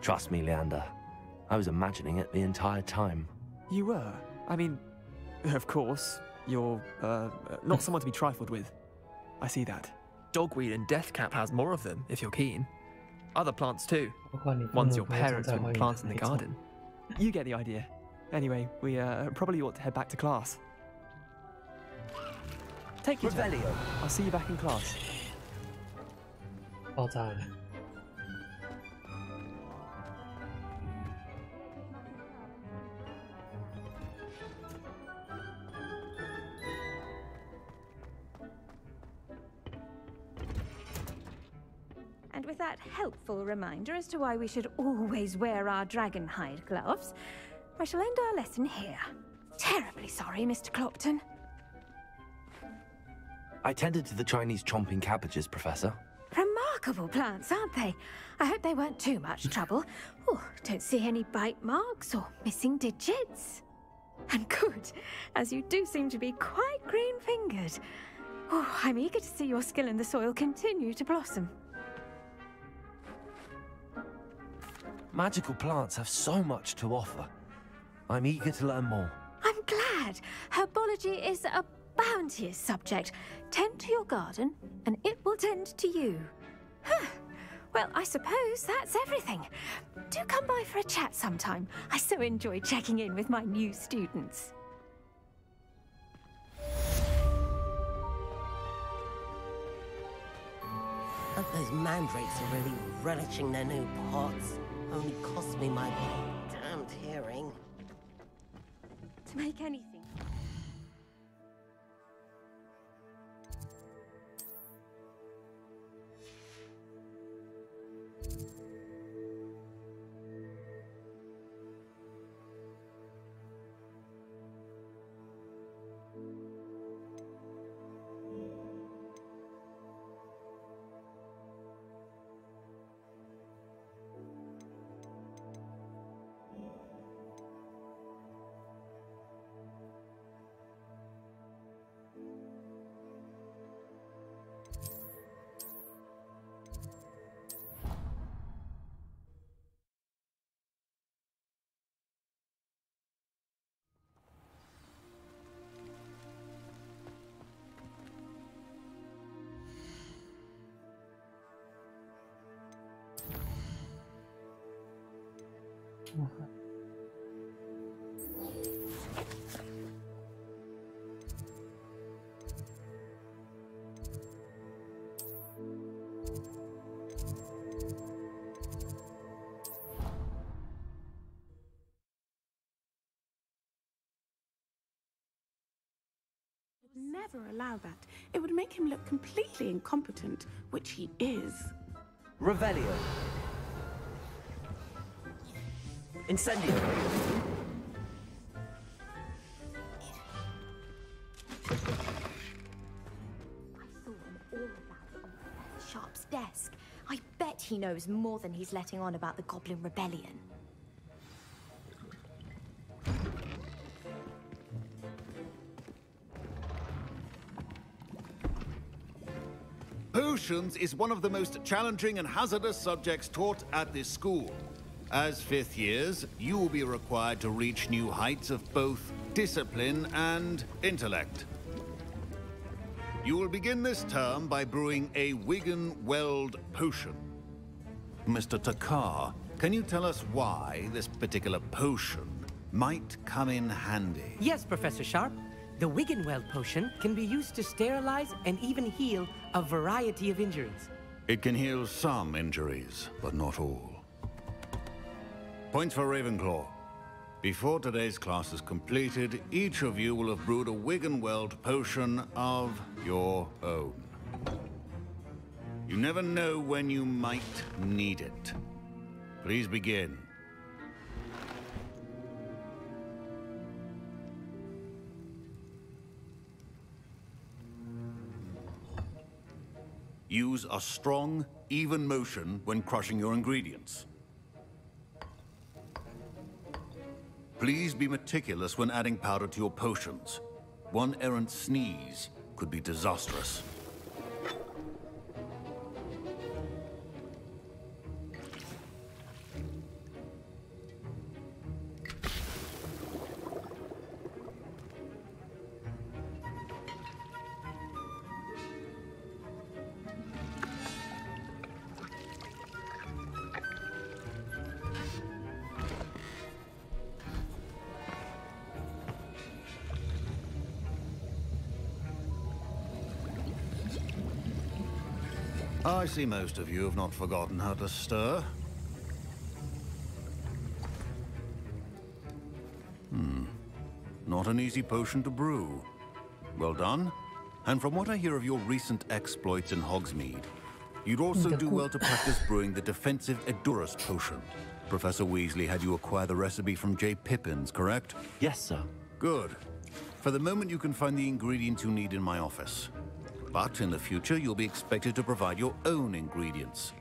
Trust me, Leander. I was imagining it the entire time. You were? I mean, of course, you're, not someone to be trifled with. I see that. Dogweed and deathcap has more of them, if you're keen. Other plants too. Ones your parents wouldn't plant in the garden. You get the idea. Anyway, we, probably ought to head back to class. Take your time. I'll see you back in class. 爆炸了 And with that helpful reminder as to why we should always wear our dragon hide gloves, I shall end our lesson here. Terribly sorry, Mr. Clopton. I tended to the Chinese chomping cabbages, Professor. Remarkable plants, aren't they? I hope they weren't too much trouble. Oh, don't see any bite marks or missing digits. And good, as you do seem to be quite green-fingered. Oh, I'm eager to see your skill in the soil continue to blossom. Magical plants have so much to offer. I'm eager to learn more. I'm glad. Herbology is a bounteous subject. Tend to your garden, and it will tend to you. Huh. Well, I suppose that's everything. Do come by for a chat sometime. I so enjoy checking in with my new students. Hope those mandrakes are really relishing their new pots. Only cost me my damned hearing. To make anything. Never allow that. It would make him look completely incompetent, which he is. Revelio. Incendio. Sharp's desk. I bet he knows more than he's letting on about the Goblin Rebellion. Potions is one of the most challenging and hazardous subjects taught at this school. As fifth years, you will be required to reach new heights of both discipline and intellect. You will begin this term by brewing a Wiggenweld potion. Mr. Takar, can you tell us why this particular potion might come in handy? Yes, Professor Sharp. The Wiggenweld potion can be used to sterilize and even heal a variety of injuries. It can heal some injuries, but not all. Points for Ravenclaw. Before today's class is completed, each of you will have brewed a Wiggenweld potion of your own. You never know when you might need it. Please begin. Use a strong, even motion when crushing your ingredients. Please be meticulous when adding powder to your potions. One errant sneeze could be disastrous. I see most of you have not forgotten how to stir. Not an easy potion to brew. Well done. And from what I hear of your recent exploits in Hogsmeade, you'd also do well to practice brewing the defensive Edurus potion. Professor Weasley had you acquire the recipe from J. Pippins, correct? Yes, sir. Good. For the moment, you can find the ingredients you need in my office. But in the future, you'll be expected to provide your own ingredients.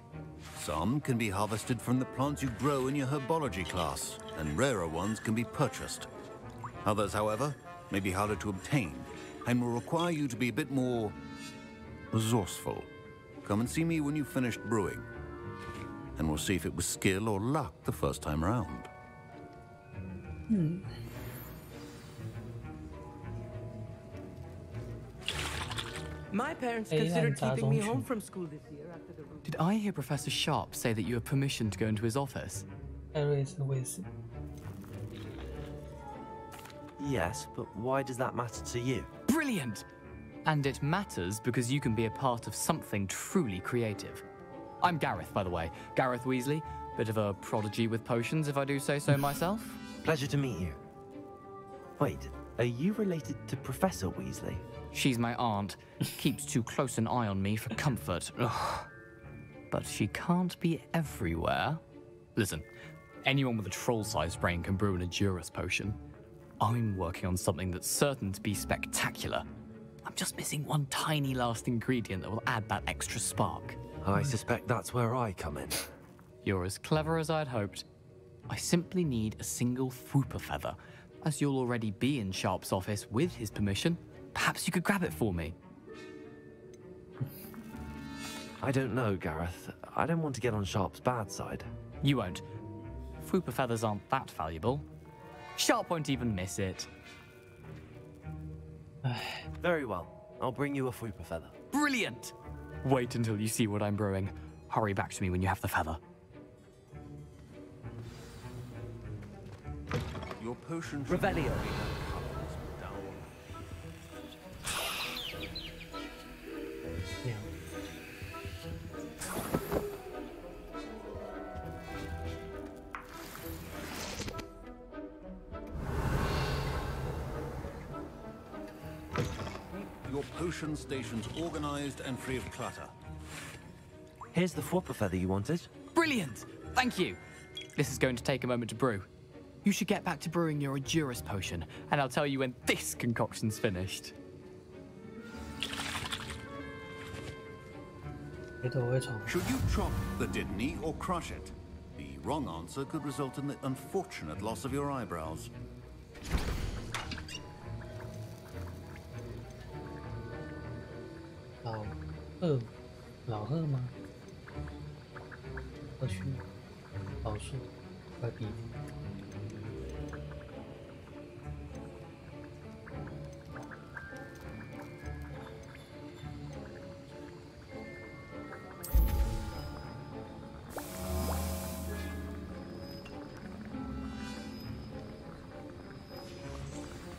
Some can be harvested from the plants you grow in your herbology class, and rarer ones can be purchased. Others, however, may be harder to obtain, and will require you to be a bit more resourceful. Come and see me when you've finished brewing, and we'll see if it was skill or luck the first time around. My parents considered keeping me home from school this year after the... Did I hear Professor Sharp say that you have permission to go into his office? Yes, but why does that matter to you? Brilliant! And it matters because you can be a part of something truly creative. I'm Gareth, by the way. Gareth Weasley. Bit of a prodigy with potions, if I do say so myself. Pleasure to meet you. Wait, are you related to Professor Weasley? She's my aunt. Keeps too close an eye on me for comfort. Ugh. But she can't be everywhere. Listen, anyone with a troll-sized brain can brew an Edurus potion. I'm working on something that's certain to be spectacular. I'm just missing one tiny last ingredient that will add that extra spark. I suspect that's where I come in. You're as clever as I'd hoped. I simply need a single Fwooper feather. As you'll already be in Sharp's office with his permission, perhaps you could grab it for me. I don't know, Gareth. I don't want to get on Sharp's bad side. You won't. Fwooper feathers aren't that valuable. Sharp won't even miss it. Very well. I'll bring you a Fwooper feather. Brilliant! Wait until you see what I'm brewing. Hurry back to me when you have the feather. Your potion. Revelio. Yeah. Your potion stations organized and free of clutter. Here's the four feather you wanted. Brilliant! Thank you. This is going to take a moment to brew. You should get back to brewing your Adurus potion, and I'll tell you when this concoction's finished. Should you chop the Dittany or crush it? The wrong answer could result in the unfortunate loss of your eyebrows.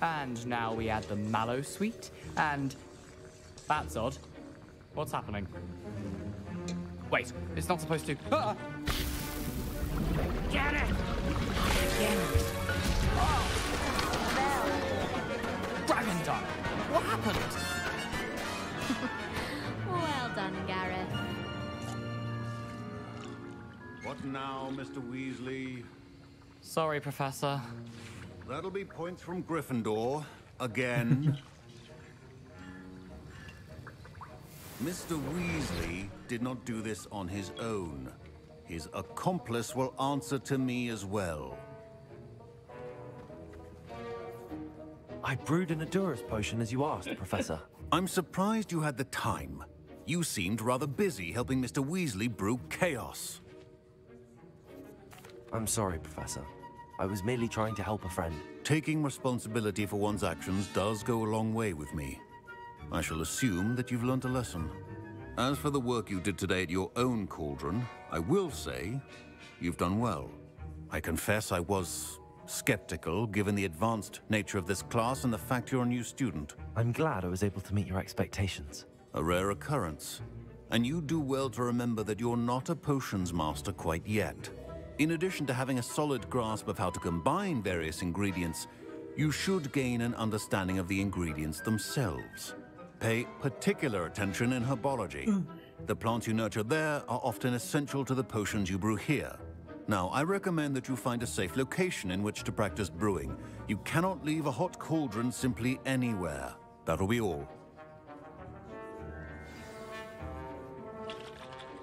And now we add the mallow sweet, and that's odd. What's happening? Wait, it's not supposed to. Ah! Get it! Oh! Dragon Dog! What happened? Well done, Gareth. What now, Mr. Weasley? Sorry, Professor. That'll be points from Gryffindor. Again. Mr. Weasley did not do this on his own. His accomplice will answer to me as well. I brewed an Adurus potion as you asked, Professor. I'm surprised you had the time. You seemed rather busy helping Mr. Weasley brew chaos. I'm sorry, Professor. I was merely trying to help a friend. Taking responsibility for one's actions does go a long way with me. I shall assume that you've learnt a lesson. As for the work you did today at your own cauldron, I will say you've done well. I confess I was skeptical, given the advanced nature of this class and the fact you're a new student. I'm glad I was able to meet your expectations. A rare occurrence. And you do well to remember that you're not a potions master quite yet. In addition to having a solid grasp of how to combine various ingredients, you should gain an understanding of the ingredients themselves. Pay particular attention in herbology. The plants you nurture there are often essential to the potions you brew here. Now, I recommend that you find a safe location in which to practice brewing. You cannot leave a hot cauldron simply anywhere. That'll be all.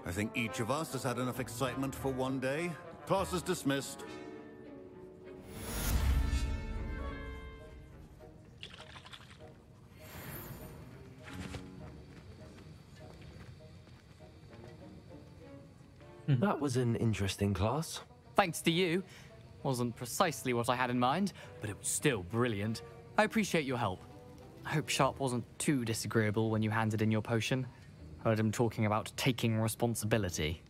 I think each of us has had enough excitement for one day. Class is dismissed. That was an interesting class. Thanks to you. Wasn't precisely what I had in mind, but it was still brilliant. I appreciate your help. I hope Sharp wasn't too disagreeable when you handed in your potion. Heard him talking about taking responsibility.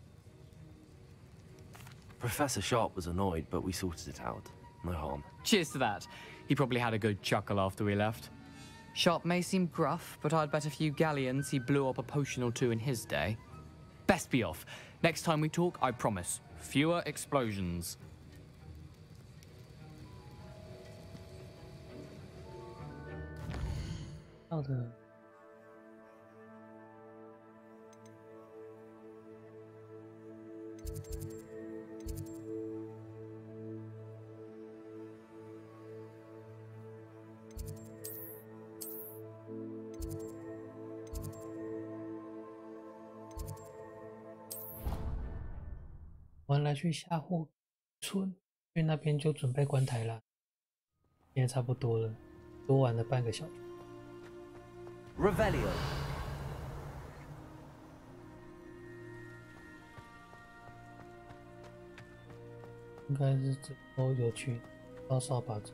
Professor Sharp was annoyed, but we sorted it out. No harm. Cheers to that. He probably had a good chuckle after we left. Sharp may seem gruff, but I'd bet a few galleons he blew up a potion or two in his day. Best be off. Next time we talk, I promise, fewer explosions.完了，去下货村，去那边就准备关台了。现在差不多了，多玩了半个小时。Revelio. 应该是这都有去到扫把子。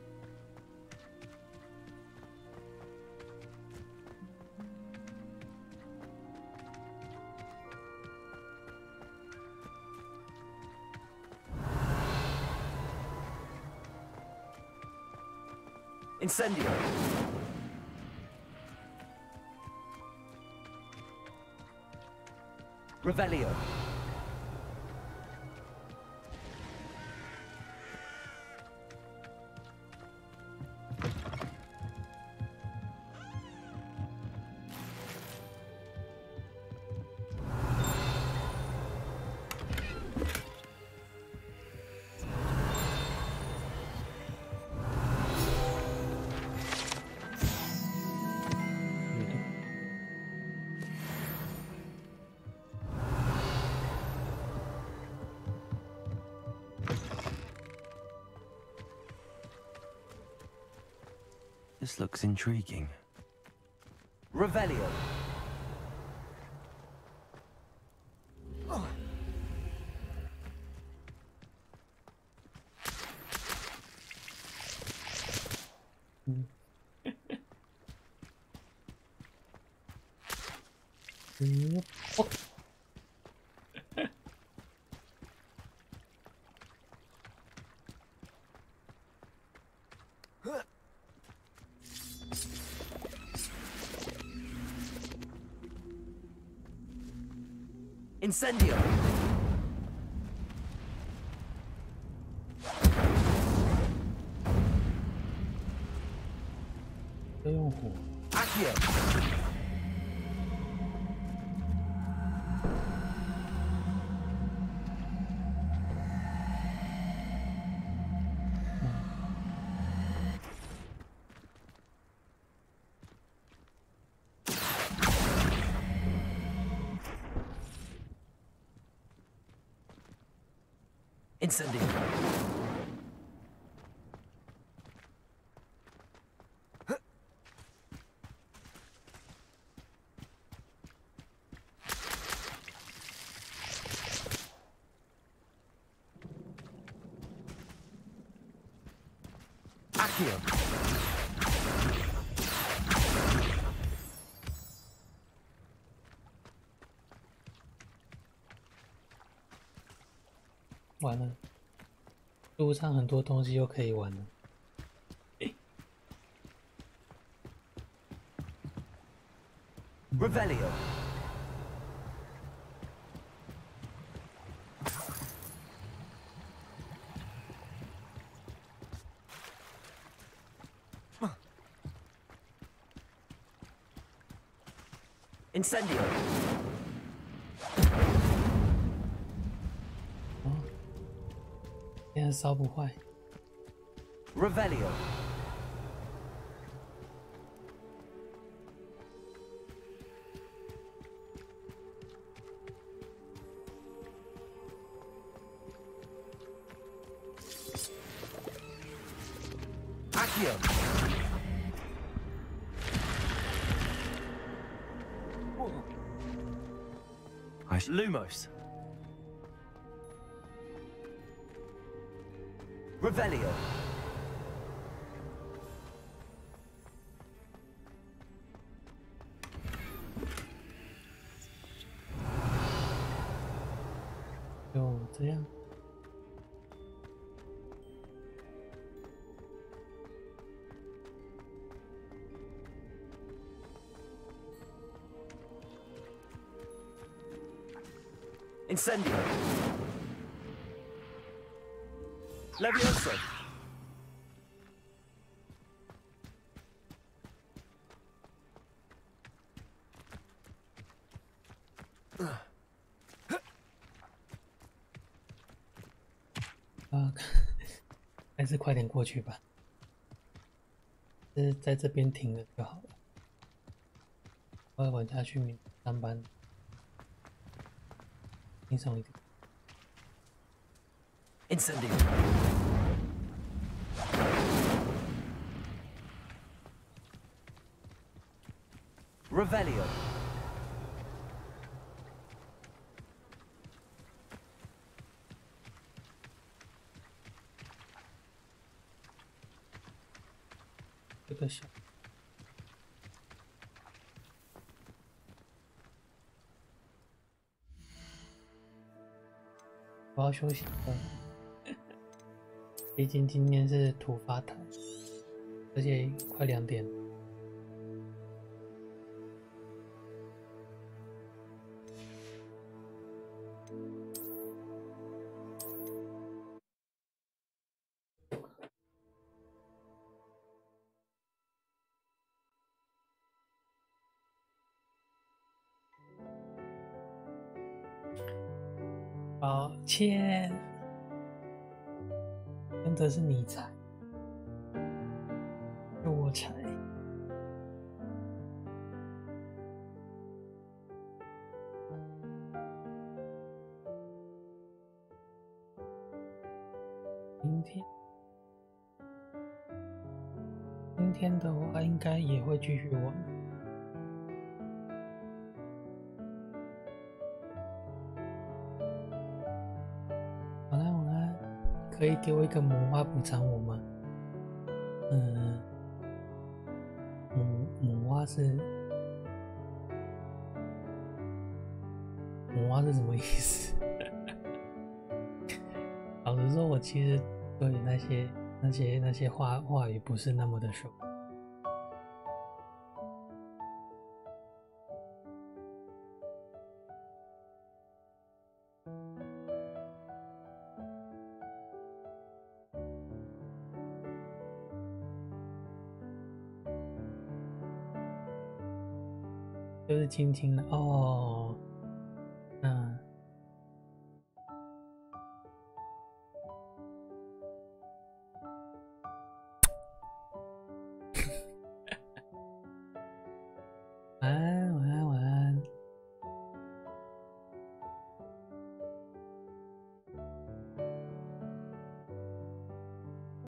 Incendio. Revelio. This looks intriguing. Revelio. Incendio. Accio. Incendio. Accio. 完了，路上很多东西又可以玩了。Revelio. Incendio. 现在烧不坏。Revelio. Accio. Lumos. Revelio.就这样。Incendio. Levioso.还是快点过去吧。在这边停了就好了。我要玩下去上班，轻松一点。Incendio. Revelio.这个小。我要休息了。毕竟今天是突发台，而且快2点。抱歉，真的是你猜，是我猜。今天的话，应该也会继续玩。可以给我一个魔法补偿我吗？魔蛙是什么意思？老实说，我其实对那些话语不是那么的熟。就是轻轻的哦。